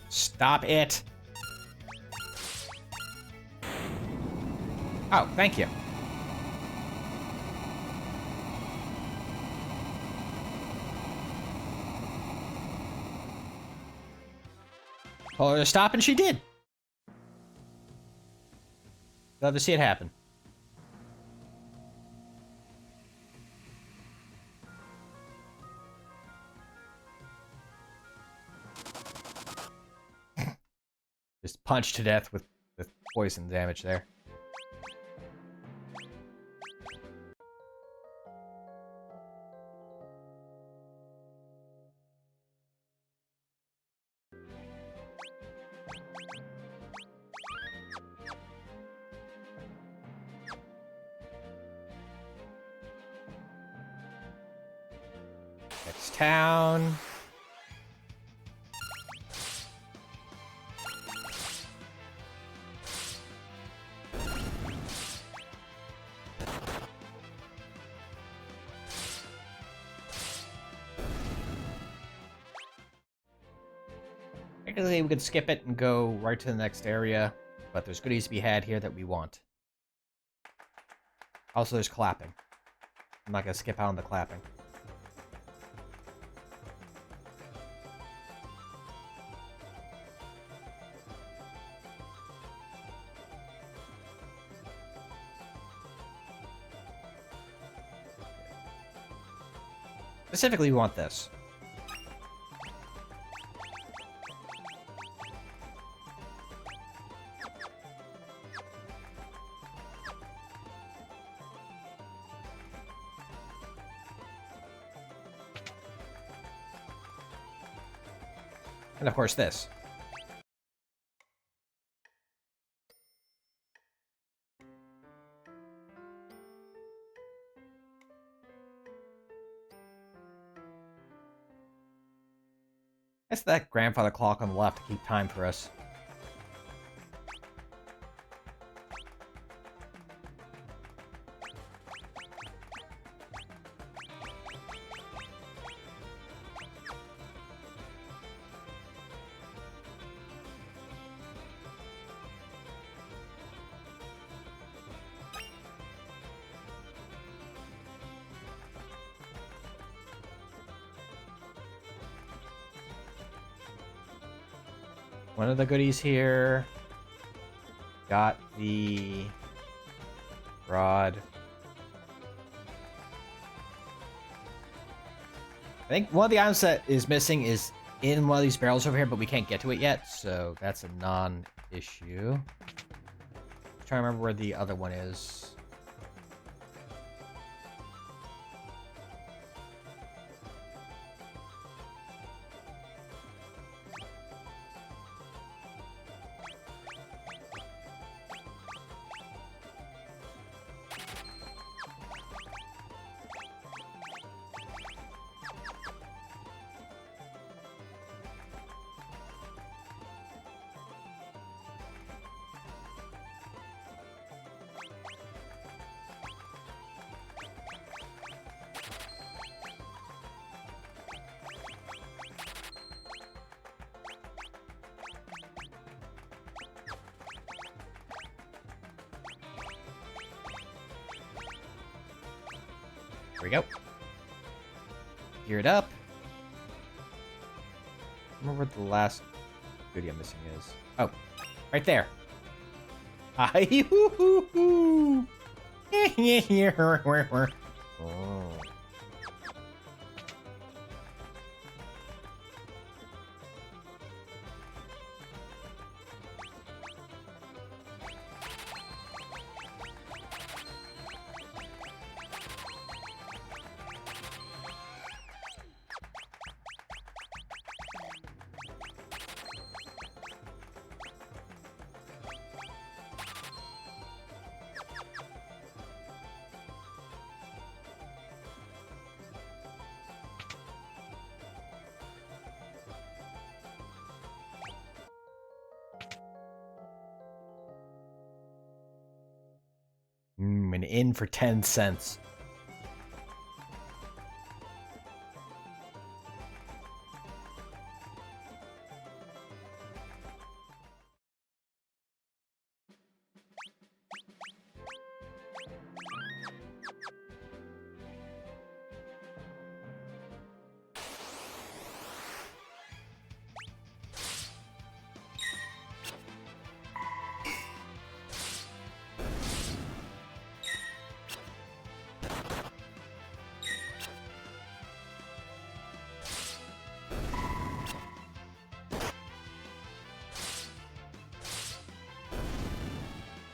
Stop it. Oh, thank you. Told her to stop and she did. Love to see it happen. Just punched to death with poison damage there. Next town. Technically, we could skip it and go right to the next area, but there's goodies to be had here that we want. Also, there's clapping. I'm not gonna skip out on the clapping. Specifically, we want this. And of course this. That's that grandfather clock on the left to keep time for us. One of the goodies here. Got the rod. I think one of the items that is missing is in one of these barrels over here, but we can't get to it yet, so that's a non-issue. I'm trying to remember where the other one is. There we go. Gear it up. I remember what the last goodie I'm missing is. Oh, right there. Hi, hoo hoo hoo. Oh. An inn for 10 cents.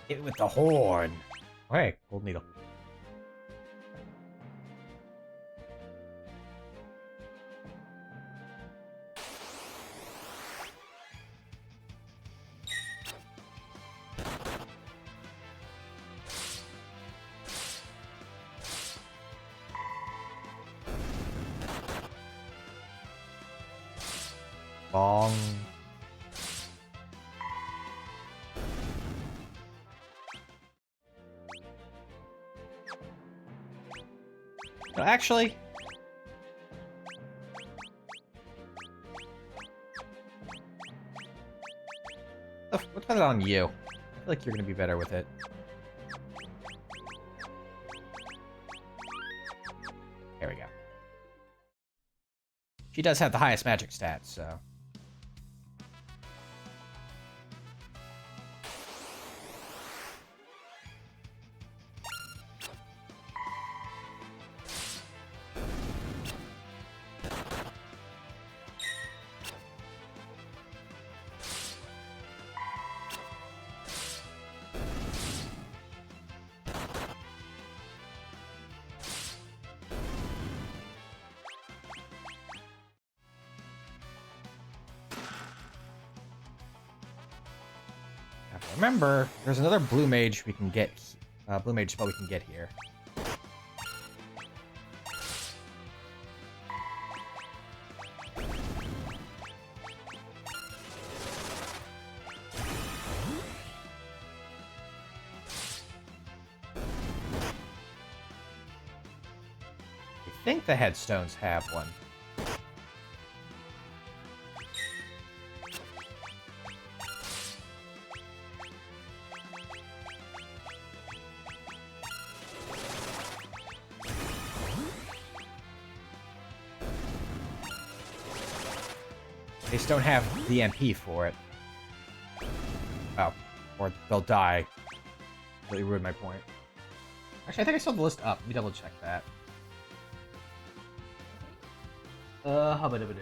Hit with the horn. Hey, gold needle. Bong. No, actually, let's put it on you. I feel like you're gonna be better with it. There we go. She does have the highest magic stats, so. Remember, there's another blue mage we can get. Blue mage spell we can get here. I think the headstones have one. They just don't have the MP for it. Oh, or they'll die. Really ruined my point. Actually, I think I saw the list up. Let me double check that. Hubba-dubba-doo.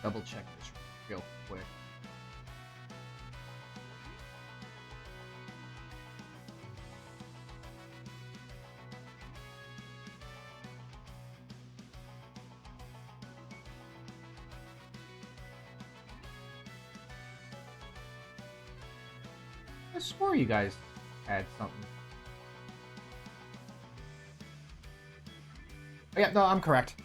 Double check this real quick. I swore you guys had something. Oh, yeah, no, I'm correct.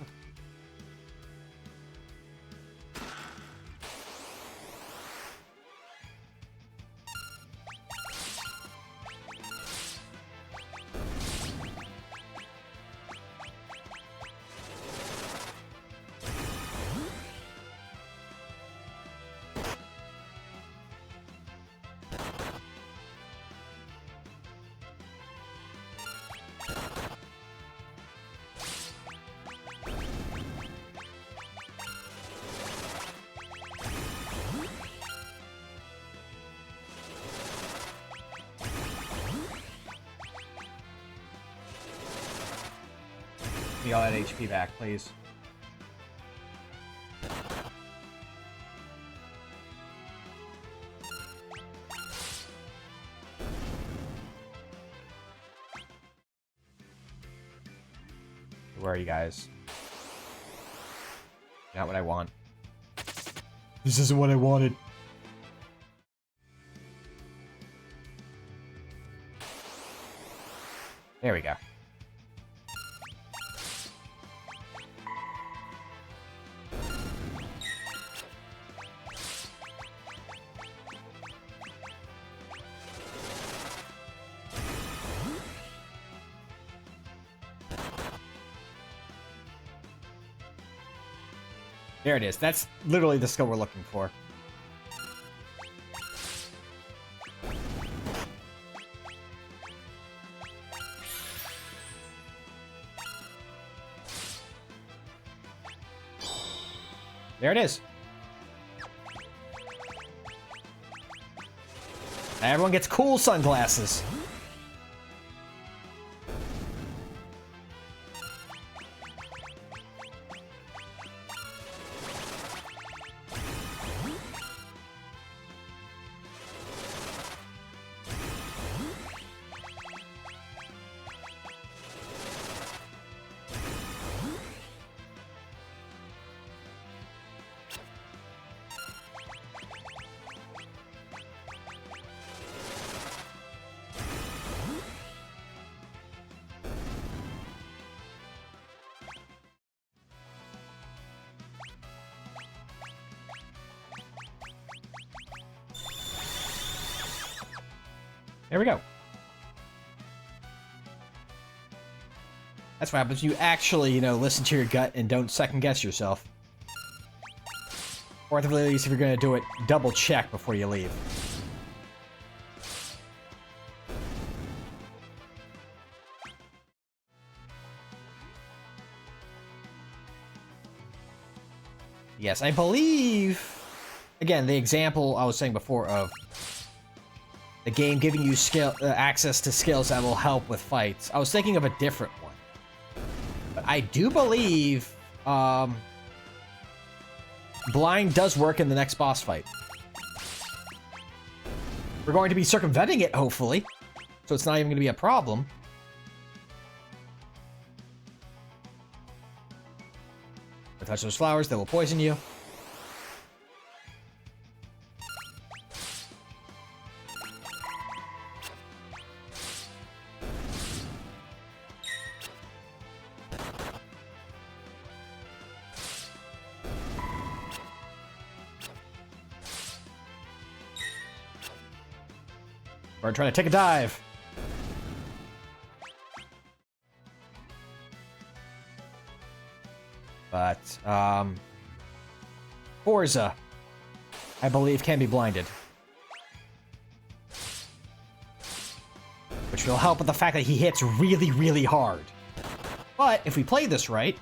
me all that HP back, please. Where are you guys? Not what I want. This isn't what I wanted. There we go. There it is. That's literally the skill we're looking for. There it is. Now everyone gets cool sunglasses. There we go. That's what happens when you actually, you know, listen to your gut and don't second guess yourself. Or at the very least, if you're going to do it, double check before you leave. Yes, I believe... Again, the example I was saying before of the game giving you skill access to skills that will help with fights. I was thinking of a different one. But I do believe blind does work in the next boss fight. We're going to be circumventing it, hopefully. So it's not even going to be a problem. If you touch those flowers, they will poison you. Or trying to take a dive. But, Forza, I believe, can be blinded. Which will help with the fact that he hits really, really hard. But, if we play this right,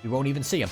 we won't even see him.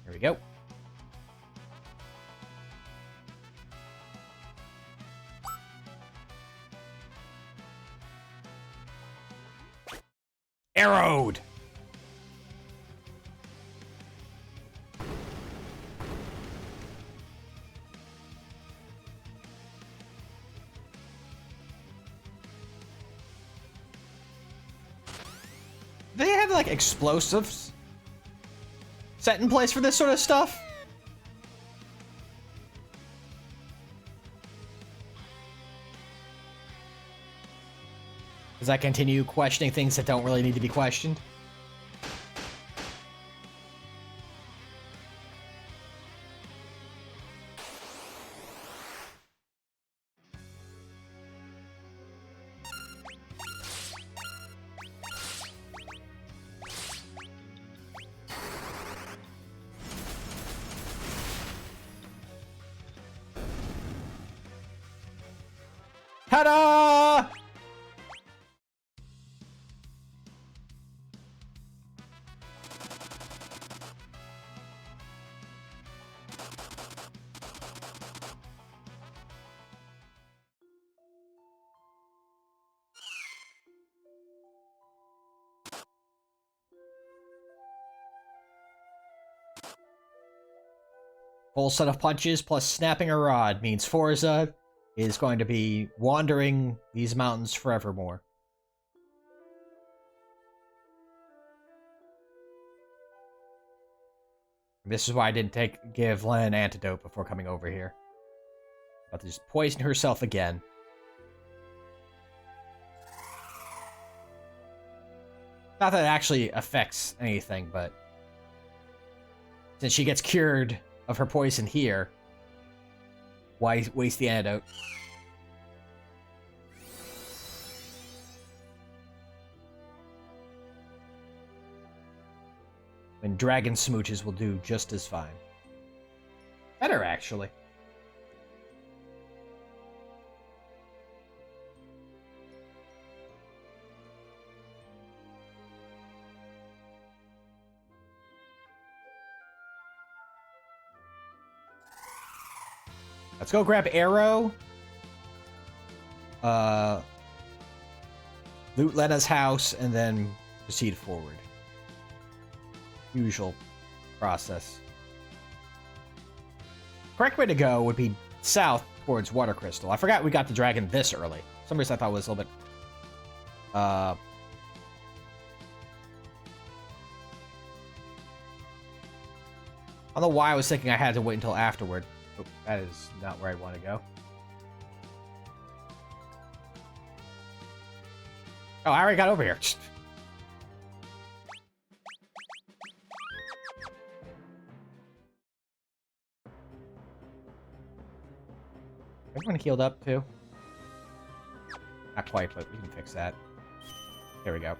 There we go. Arrowed. Do they have like explosives set in place for this sort of stuff? Does that continue questioning things that don't really need to be questioned? Ta-da! Full set of punches plus snapping a rod means Forza is going to be wandering these mountains forevermore. This is why I didn't give Len an antidote before coming over here. About to just poison herself again. Not that it actually affects anything, but since she gets cured of her poison here, why waste the antidote? When dragon smooches will do just as fine. Better, actually. Let's go grab Arrow. Loot Lena's house, and then proceed forward. Usual process. Correct way to go would be south towards Water Crystal. I forgot we got the dragon this early. For some reason I thought it was a little bit... I don't know why I was thinking I had to wait until afterward. Oh, that is not where I want to go. Oh, I already got over here. Everyone healed up, too? Not quite, but we can fix that. There we go.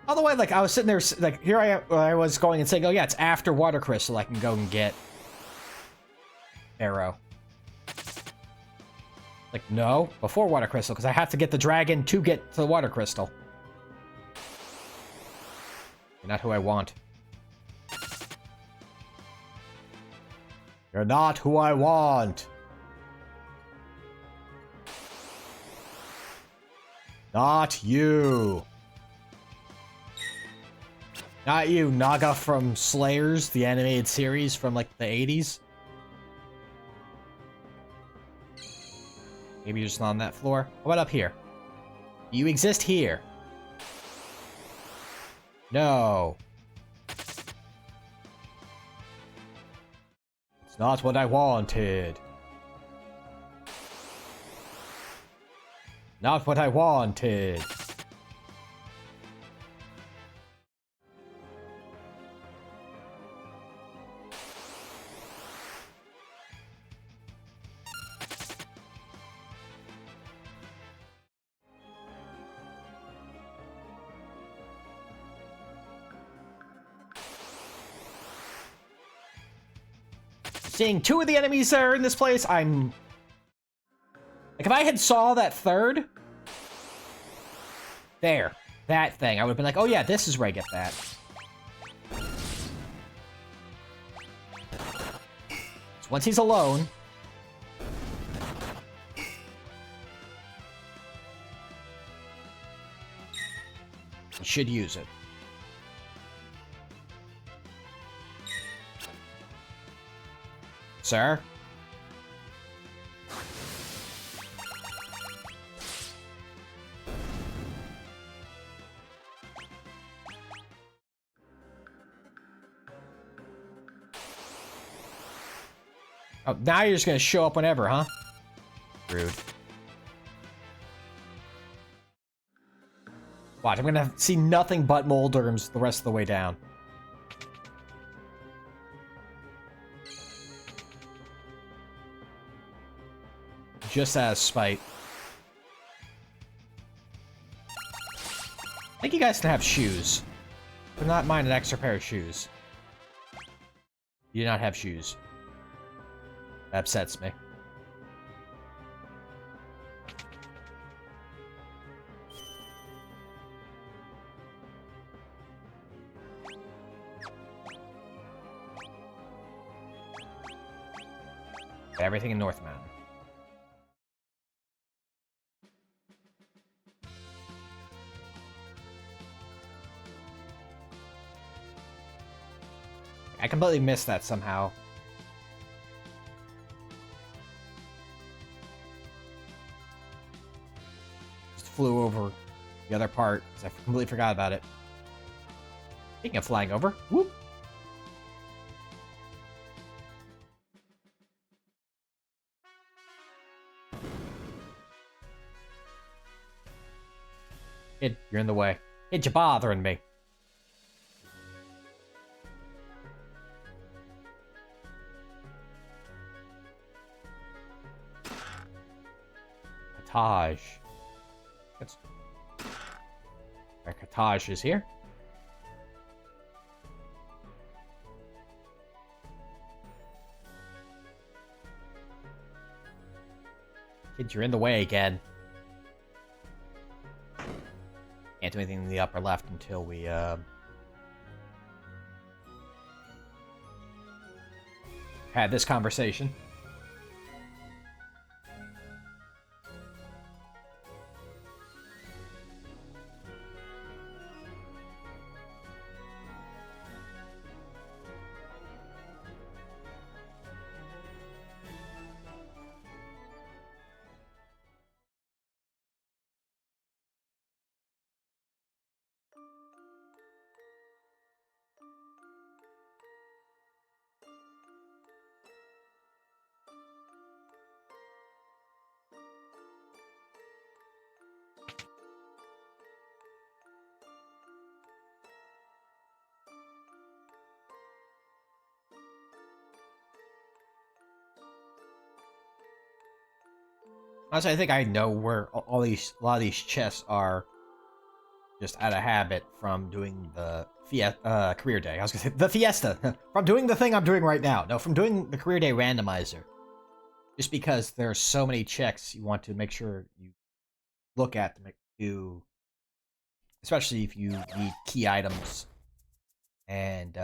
All the way, like, I was sitting there, like, here I was going and saying, oh yeah, it's after Water Crystal, I can go and get Arrow. Like, no, before Water Crystal, because I have to get the dragon to get to the Water Crystal. You're not who I want. You're not who I want. Not you. Not you, Naga from Slayers, the animated series from, like, the 80s. Maybe you're just not on that floor. How about up here? You exist here. No. It's not what I wanted. Not what I wanted. Seeing two of the enemies that are in this place, I'm... Like, if I had saw that third... There. That thing. I would have been like, oh yeah, this is where I get that. So once he's alone... he should use it. Sir? Oh, now you're just gonna show up whenever, huh? Rude. Watch, I'm gonna see nothing but Moldurms the rest of the way down. Just as spite. I think you guys can have shoes. Do not mind an extra pair of shoes. You do not have shoes. That upsets me. Everything in North Mountain. I completely missed that somehow. Just flew over the other part because I completely forgot about it. Speaking of flying over, whoop. Kid, you're in the way. Kid, you're bothering me. Cottage. Our cottage is here. Kid, you're in the way again. Can't do anything in the upper left until we, had this conversation. Honestly, I think I know where a lot of these chests are, just out of habit from doing the career day. I was gonna say the Fiesta from doing the thing I'm doing right now. No, from doing the career day randomizer. Just because there are so many checks you want to make sure you look at to make you, especially if you need key items and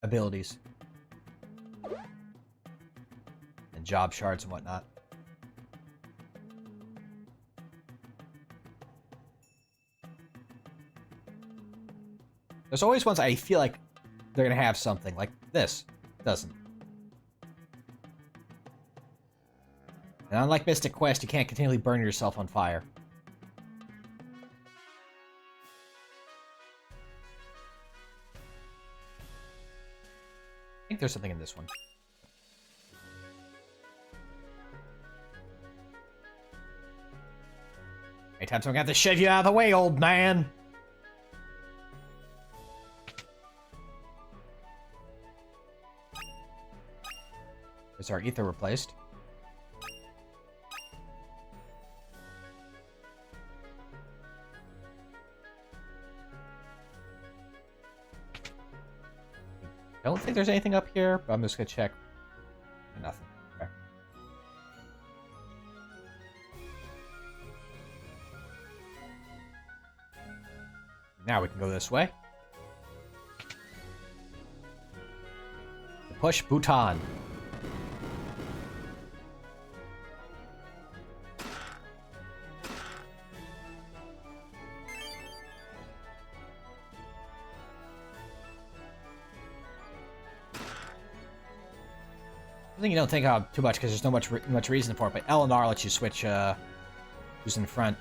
abilities and job shards and whatnot. There's always ones I feel like they're gonna have something, like this doesn't. And unlike Mystic Quest, you can't continually burn yourself on fire. I think there's something in this one. Anytime someone got to shove you out of the way, old man! Is our ether replaced? I don't think there's anything up here, but I'm just gonna check. Nothing. Okay. Now we can go this way. Push Bhutan. I think you don't think of too much because there's no much reason for it, but L and R lets you switch who's in front.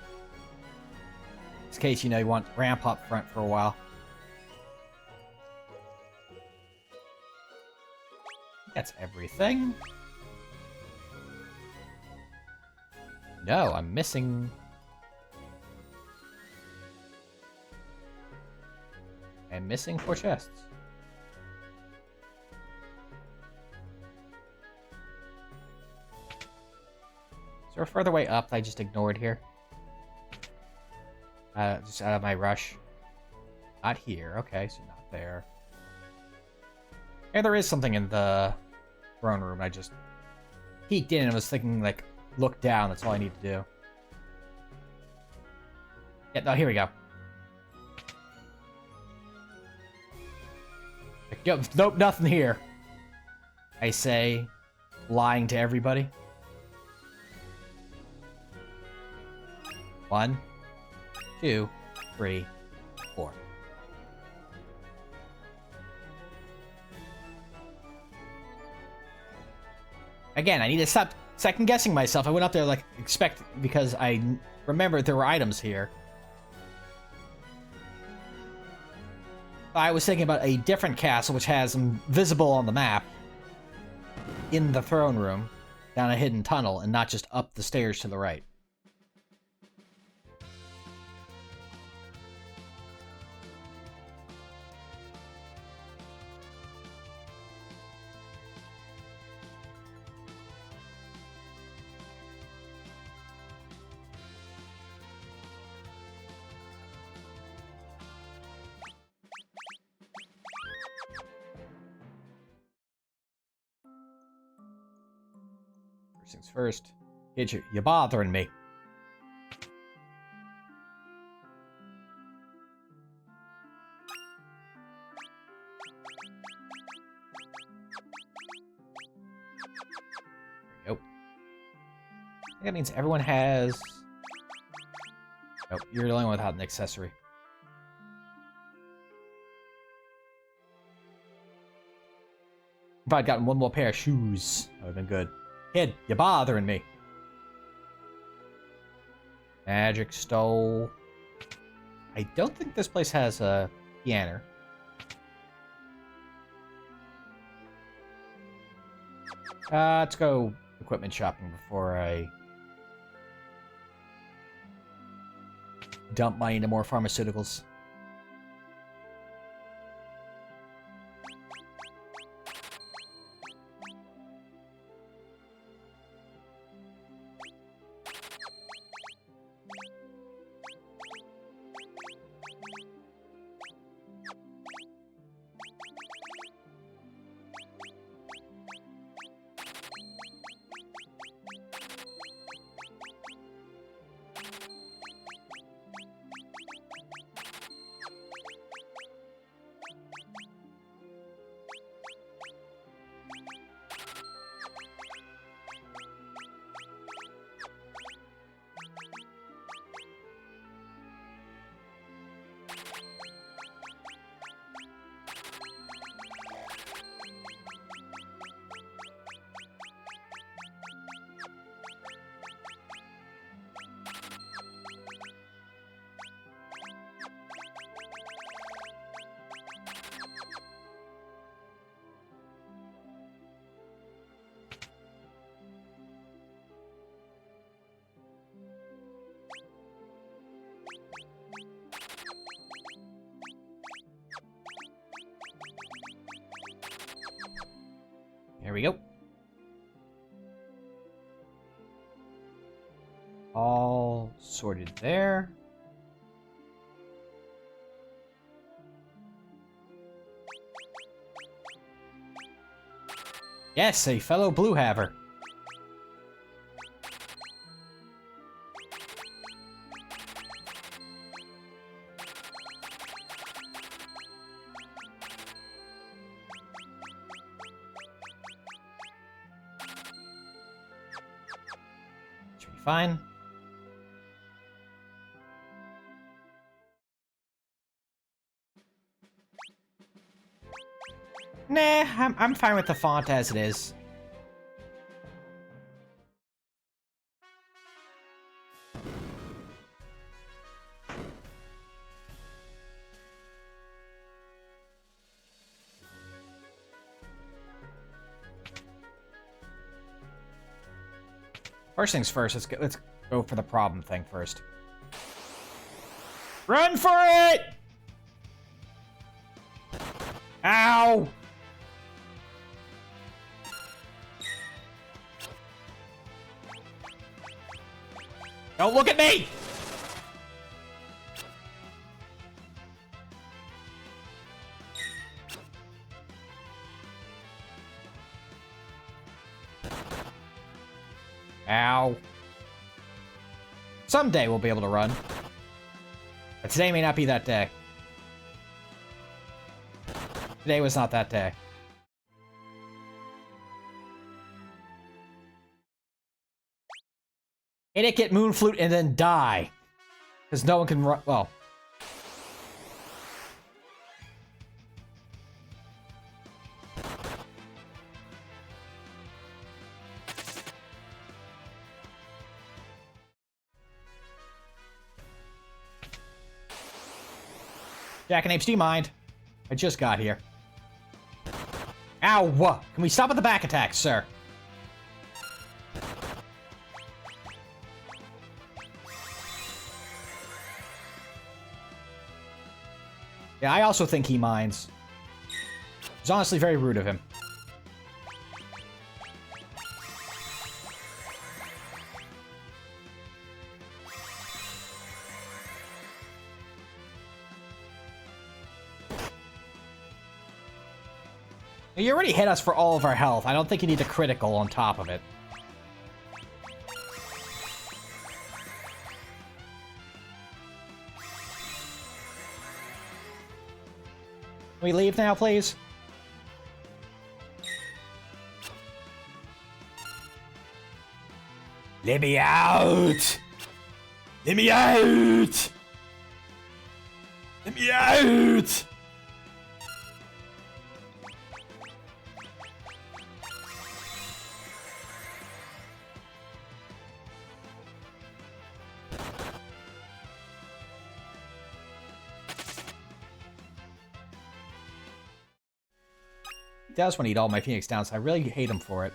In this case, you know, you want ramp up front for a while. That's everything. No, I'm missing. I'm missing 4 chests. Is there a further way up that I just ignored here? Just out of my rush. Not here. Okay, so not there. And there is something in the throne room. I just peeked in and was thinking, like, look down. That's all I need to do. Yeah, no, here we go. Nope, nothing here. I say, lying to everybody. 1, 2, 3, 4. Again, I need to stop second guessing myself. I went up there like because I remembered there were items here. I was thinking about a different castle which has them visible on the map in the throne room down a hidden tunnel and not just up the stairs to the right. First things first. Kid, you're bothering me. There we go. I think that means everyone has... Nope, you're the only one without an accessory. If I'd gotten one more pair of shoes, that would have been good. Kid, you're bothering me. Magic stole. I don't think this place has a piano. Let's go equipment shopping before I dump money into more pharmaceuticals. Here we go. All sorted there. Yes, a fellow blue haver. Should be fine. Nah, I'm fine with the font as it is. First things first, let's go for the problem thing first. Run for it! Ow! Don't look at me! Ow. Someday we'll be able to run. But today may not be that day. Today was not that day. Hit it, get Moon Flute, and then die. Because no one can run. Well. Jackanapes, do you mind? I just got here. Ow! Can we stop with the back attacks, sir? Yeah, I also think he minds. It's honestly very rude of him. You already hit us for all of our health. I don't think you need a critical on top of it. Can we leave now, please? Let me out! Let me out! Let me out! He does want to eat all my Phoenix Downs. I really hate him for it.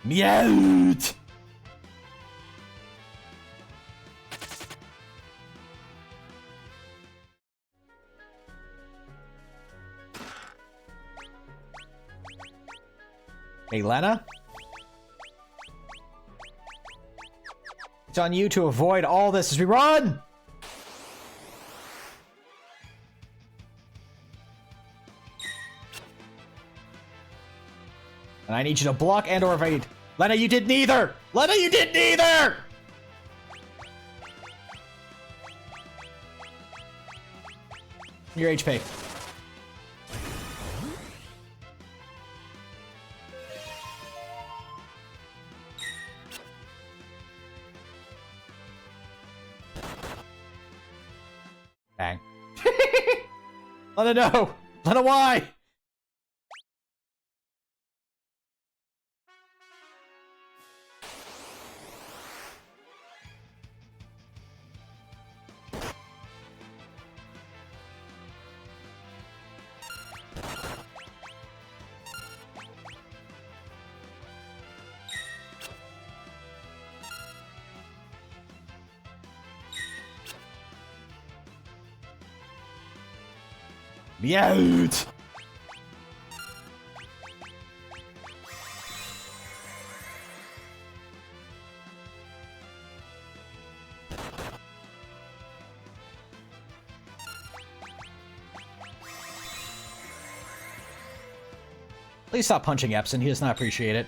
Meowt! Hey, Lena? It's on you to avoid all this as we run! And I need you to block and or evade. Lena, you did neither! Lena, you did neither! Your HP. Bang. Lena, no! Lena, why? Meowt! Please stop punching Epson. He does not appreciate it.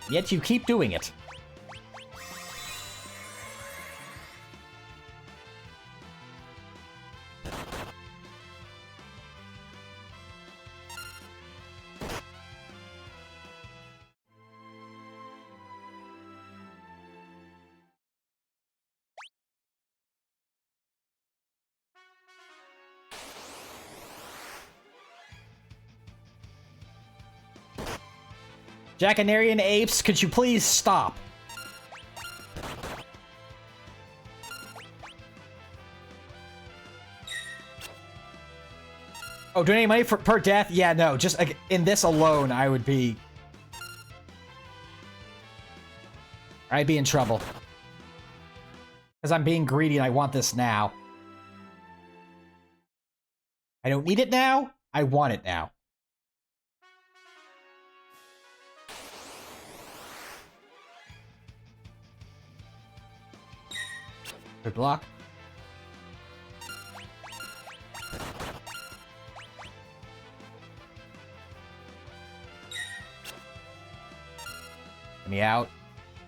Yet you keep doing it. Jackanarian apes, could you please stop? Oh, donating money per death? Yeah, no, just like, in this alone, I would be... I'd be in trouble. Because I'm being greedy and I want this now. I don't need it now, I want it now. Good block. me out.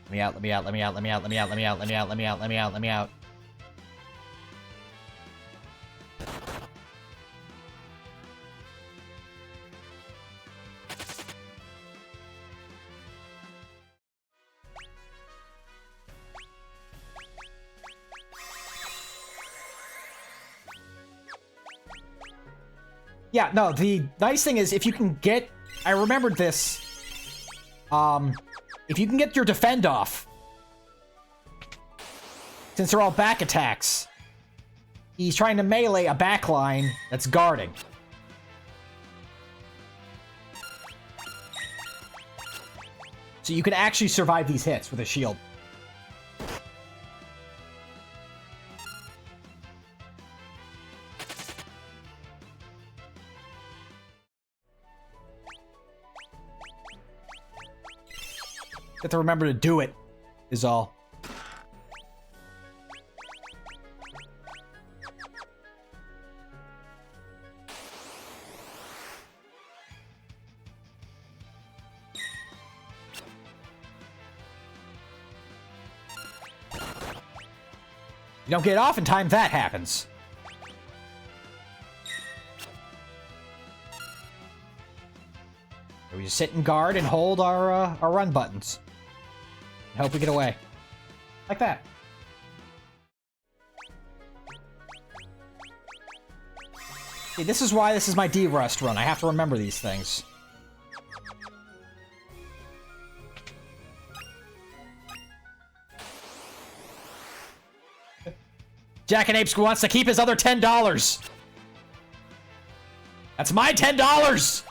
Let me out, let me out, let me out, let me out, let me out, let me out, let me out, let me out, let me out, let me out. Yeah, no, the nice thing is if you can get... I remembered this. If you can get your defend off, since they're all back attacks, he's trying to melee a backline that's guarding. So you can actually survive these hits with a shield. Have to remember to do it, is all. You don't get it off in time, that happens. We just sit and guard and hold our run buttons. And hope we get away. Like that. See, this is why this is my Derustz run. I have to remember these things. Jackanapes wants to keep his other $10. That's my $10!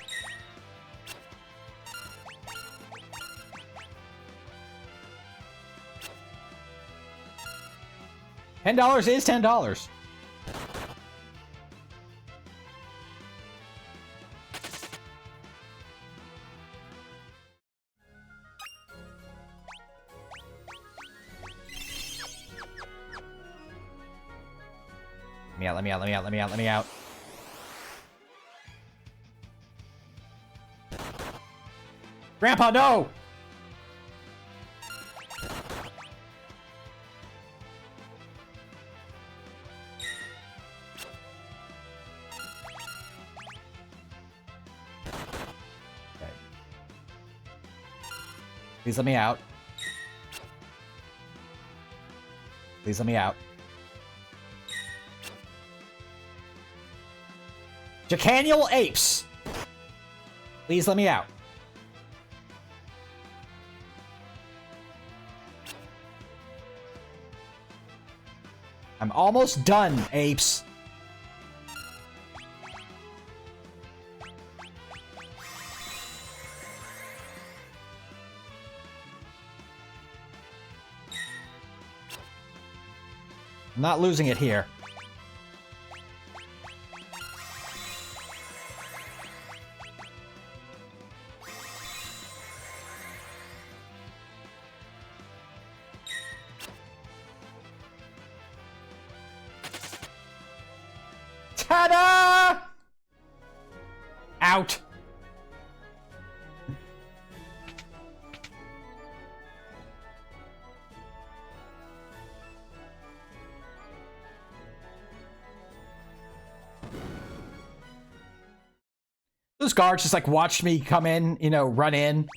$10 is $10. Let me out, let me out, let me out, let me out, let me out. Grandpa, no! Please let me out. Please let me out. Jacannual apes! Please let me out. I'm almost done, apes. I'm not losing it here. Ta-da! Out. Those guards just like watched me come in, you know, run in,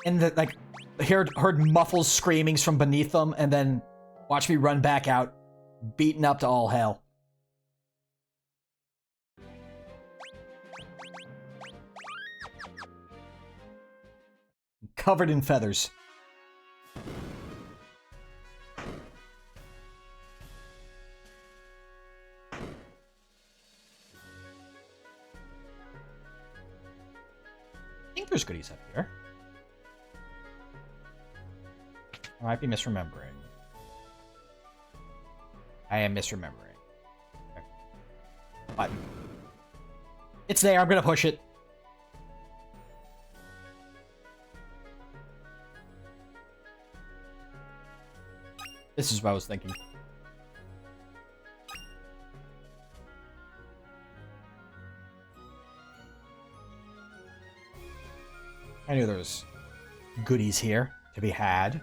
and like heard muffled screamings from beneath them, and then watch me run back out, beaten up to all hell. Covered in feathers. I think there's goodies up here. I might be misremembering. I am misremembering. Okay. Button. It's there, I'm gonna push it. This is what I was thinking. I knew there was goodies here. to be had.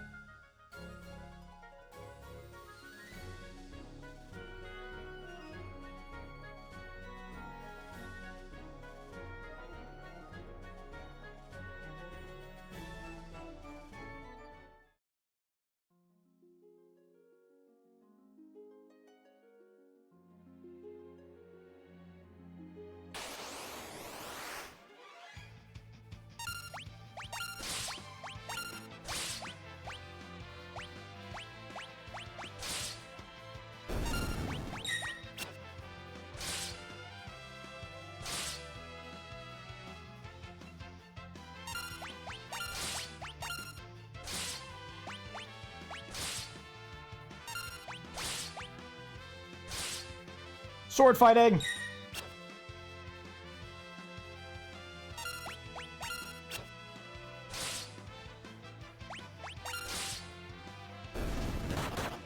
Sword fighting!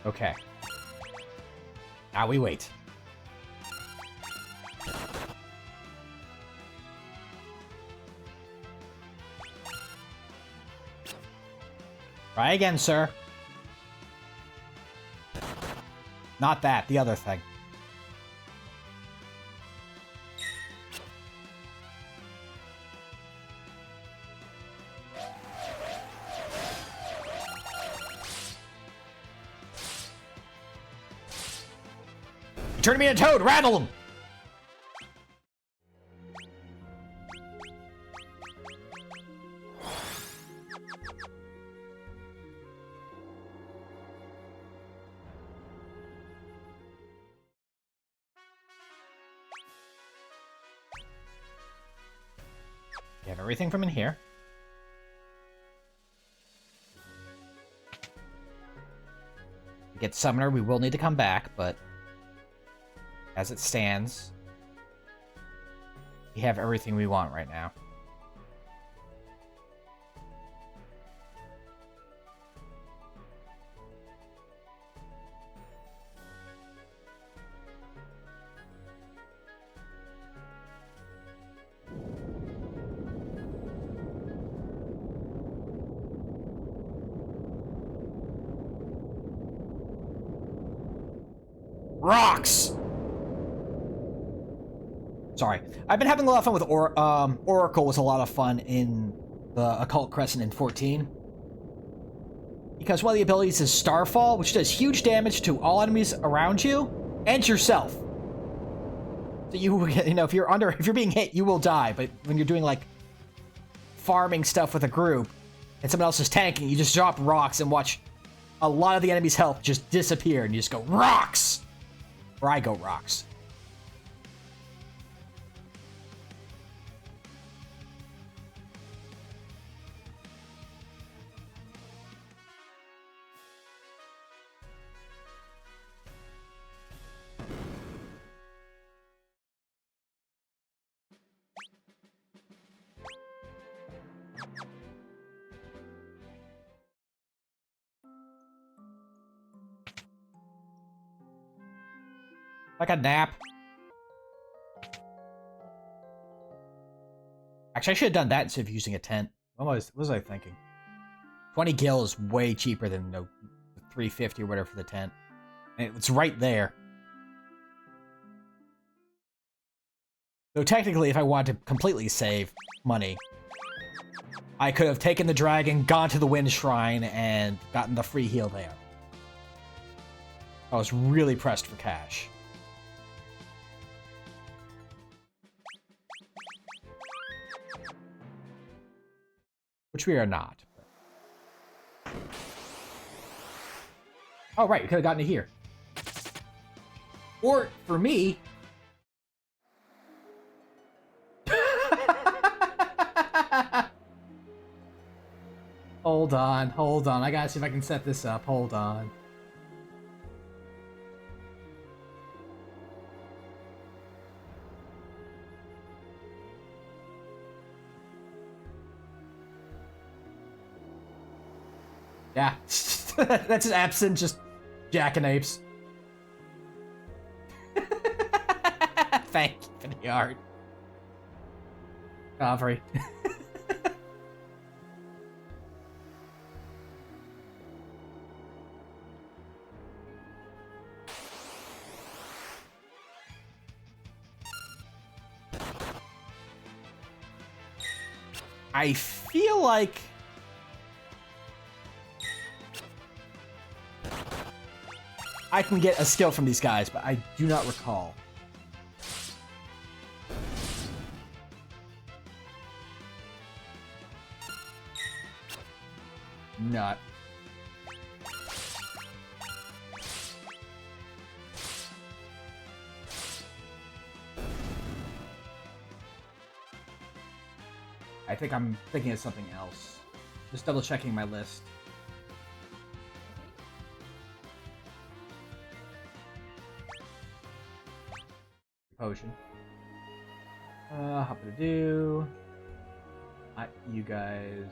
Okay. Now we wait. Try again, sir. Not that, the other thing. You turned me into Toad! Rattle him! You have everything from in here. To get Summoner, we will need to come back, but as it stands, we have everything we want right now. Rocks! Sorry. I've been having a lot of fun with Oracle was a lot of fun in the Occult Crescent in 14. Because one of the abilities is Starfall, which does huge damage to all enemies around you and yourself. So you know, if you're being hit, you will die, but when you're doing like farming stuff with a group and someone else is tanking, you just drop rocks and watch a lot of the enemy's health just disappear and you just go rocks! Or I go rocks. Like a nap. Actually, I should have done that instead of using a tent. What was I thinking? 20 gil is way cheaper than, you know, 350 or whatever for the tent. And it's right there. So technically, if I wanted to completely save money, I could have taken the dragon, gone to the Wind Shrine, and gotten the free heal there. I was really pressed for cash. Which we are not. Oh, right, we could have gotten it here. Or, for me... Hold on. I gotta see if I can set this up. Hold on. Yeah, that's an absent, just jackanapes. Thank you for the art. Covery. I feel like I can get a skill from these guys, but I do not recall. Not. I think I'm thinking of something else. Just double checking my list. Potion. Hop to do. You guys.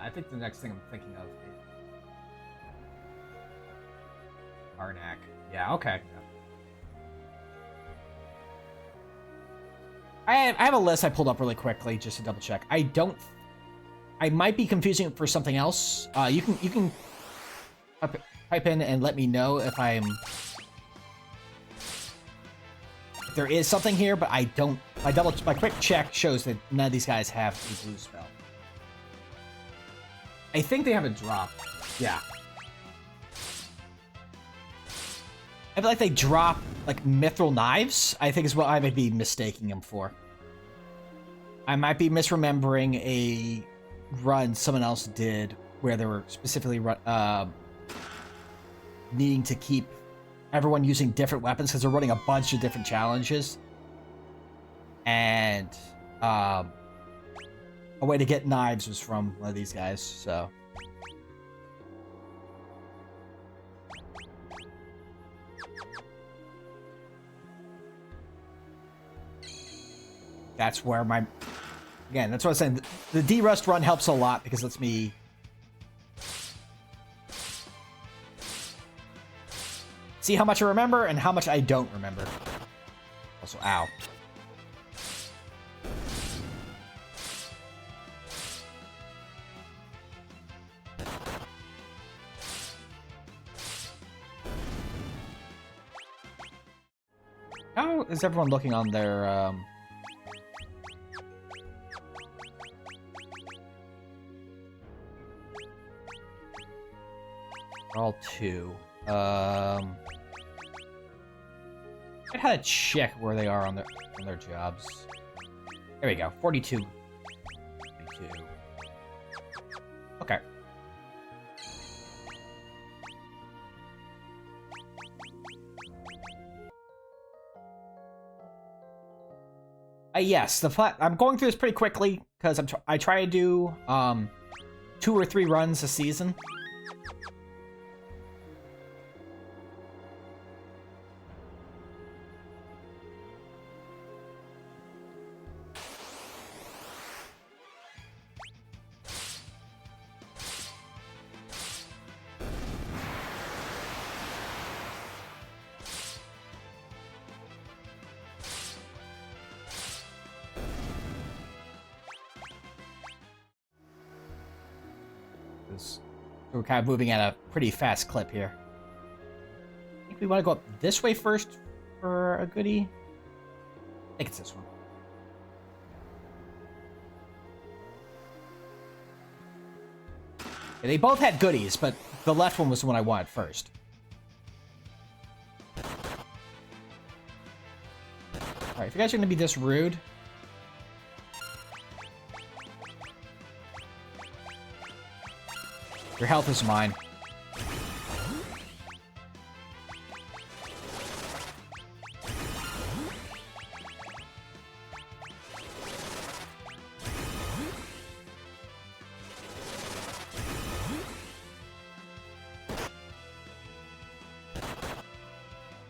I think the next thing I'm thinking of is Arnak. Yeah, okay. I have a list I pulled up really quickly just to double check. I might be confusing it for something else. You can type in and let me know if there is something here, but I don't. My quick check shows that none of these guys have a blue spell. I think they have a drop. Yeah. I feel like they drop, like, mithril knives, I think is what I might be mistaking them for. I might be misremembering a run someone else did where they were specifically needing to keep everyone using different weapons because they're running a bunch of different challenges. And, a way to get knives was from one of these guys, so... That's where my... Again, that's what I was saying. The Derustz run helps a lot because it lets me... see how much I remember and how much I don't remember. Also, ow. How is everyone looking on their, all two. I had to check where they are on their jobs. There we go. 42. 42. Okay. Yes, I'm going through this pretty quickly because I try to do 2 or 3 runs a season. So we're kind of moving at a pretty fast clip here. I think we want to go up this way first for a goodie. I think it's this one. Yeah, they both had goodies, but the left one was the one I wanted first. Alright, if you guys are going to be this rude... Your health is mine.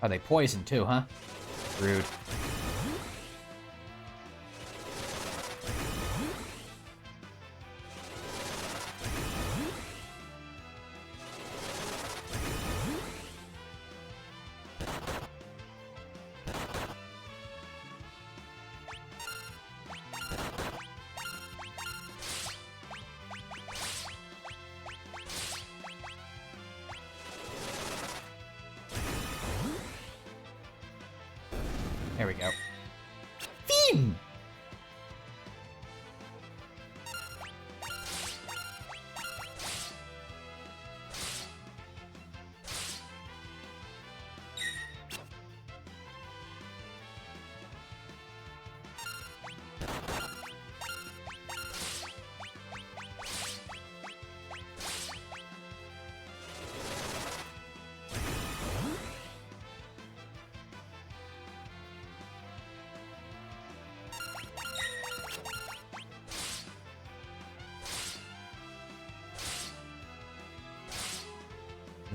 Oh, they poison too, huh? Rude.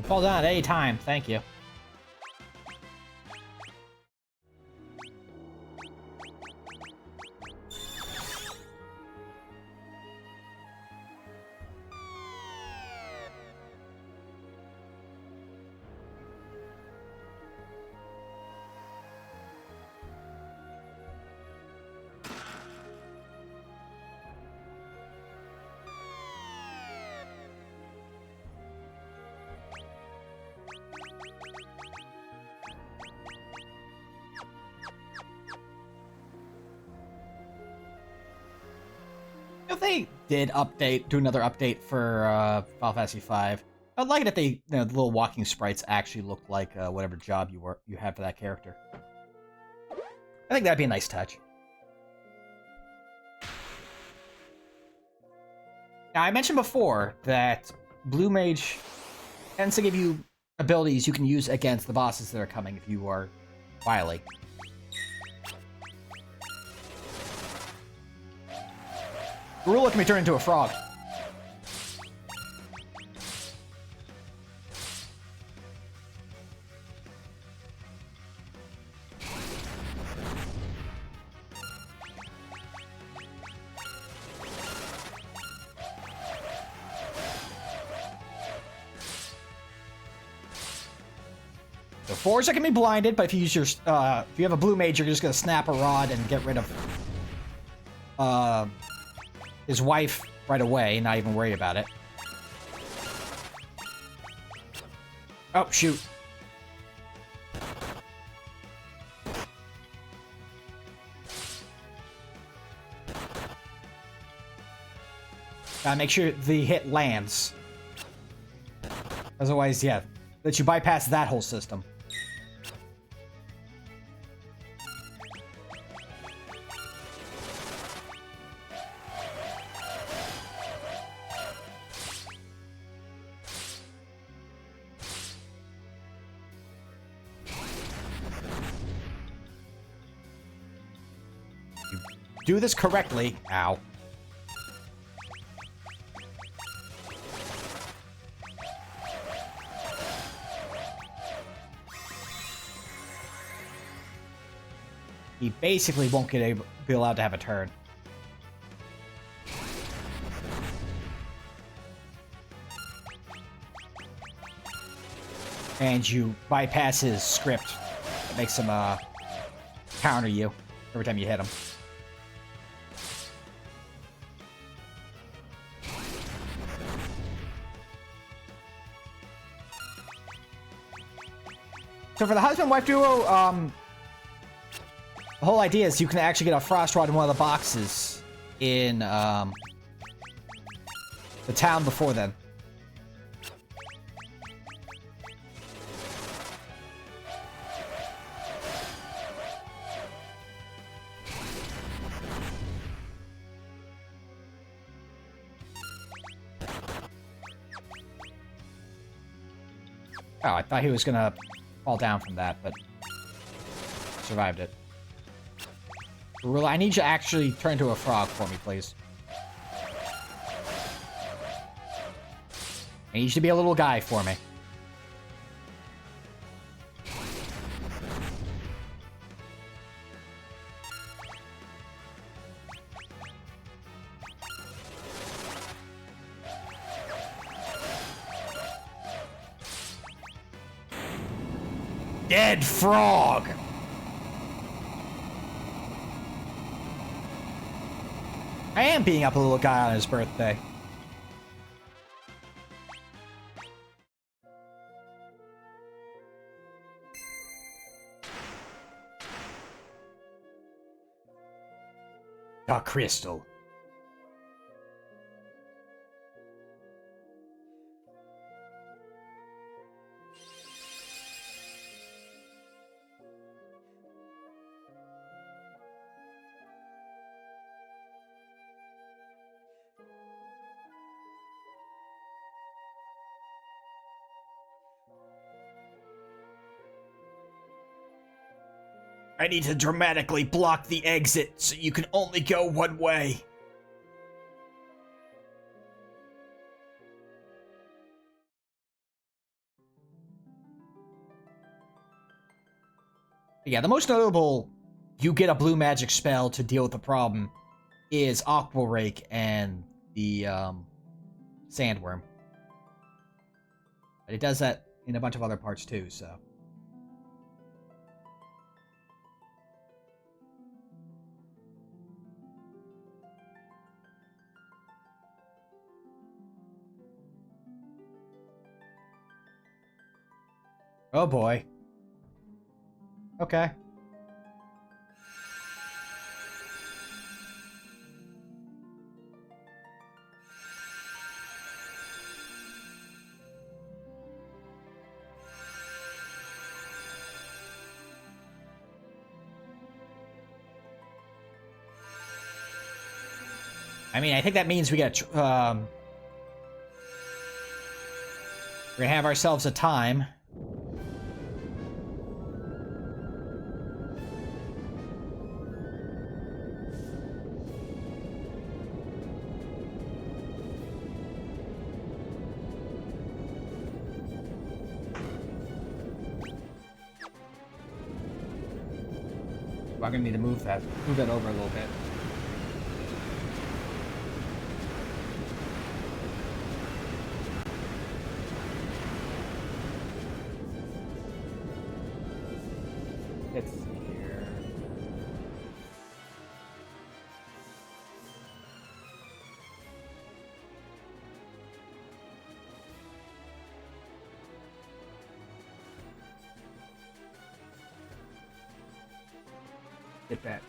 Fall down at any time, thank you. If they did do another update for Final Fantasy V, I'd like it if they, the little walking sprites actually look like whatever job you have for that character. I think that'd be a nice touch. Now, I mentioned before that Blue Mage tends to give you abilities you can use against the bosses that are coming if you are wily. Garula can be turned into a frog. So Forza can be blinded, but if you use your if you have a blue mage, you're just gonna snap a rod and get rid of his wife right away, not even worry about it. Oh, shoot. Gotta make sure the hit lands. Otherwise, yeah, that you bypass that whole system. Do this correctly. Ow. He basically won't be allowed to have a turn. And you bypass his script. It makes him counter you every time you hit him. So for the husband-wife duo, the whole idea is you can actually get a frost rod in one of the boxes in the town before then. Oh, I thought he was gonna fall down from that, but survived it. Garula, I need you to actually turn into a frog for me, please. I need you to be a little guy for me. Dead frog! I am beating up a little guy on his birthday. A crystal. I need to dramatically block the exit so you can only go one way. Yeah, the most notable, you get a blue magic spell to deal with the problem, is Aqua Rake and the Sandworm. But it does that in a bunch of other parts too, so. Oh boy. Okay. I mean, I think that means we got we're gonna have ourselves a time. I'm gonna need to move that over a little bit. Let's see here. Get that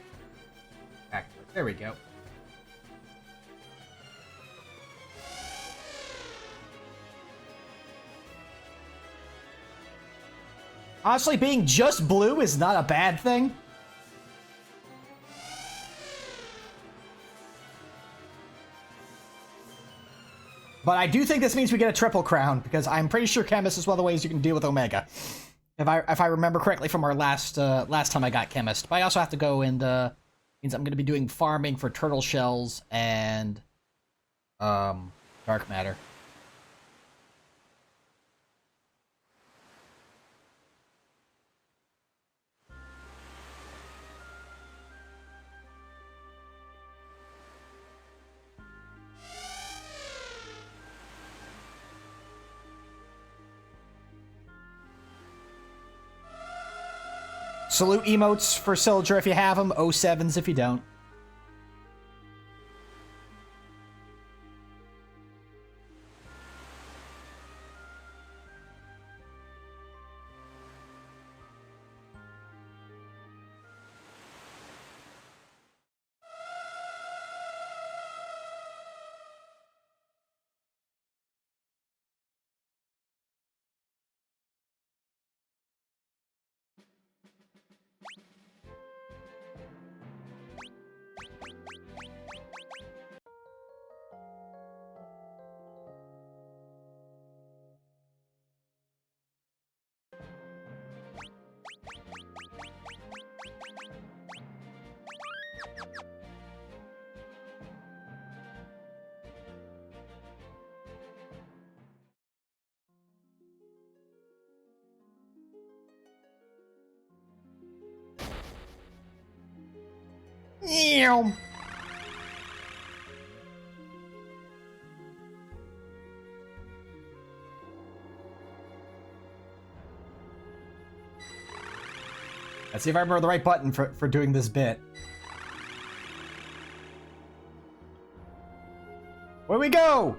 back. There we go. Honestly, being just blue is not a bad thing. But I do think this means we get a triple crown, because I'm pretty sure Chemist is one of the ways you can deal with Omega. If I remember correctly from our last time I got Chemist. But I also have to go and means I'm going to be doing farming for turtle shells and dark matter. Salute emotes for Soldier if you have them, 07s if you don't. Ew. Let's see if I remember the right button for doing this bit. Where we go?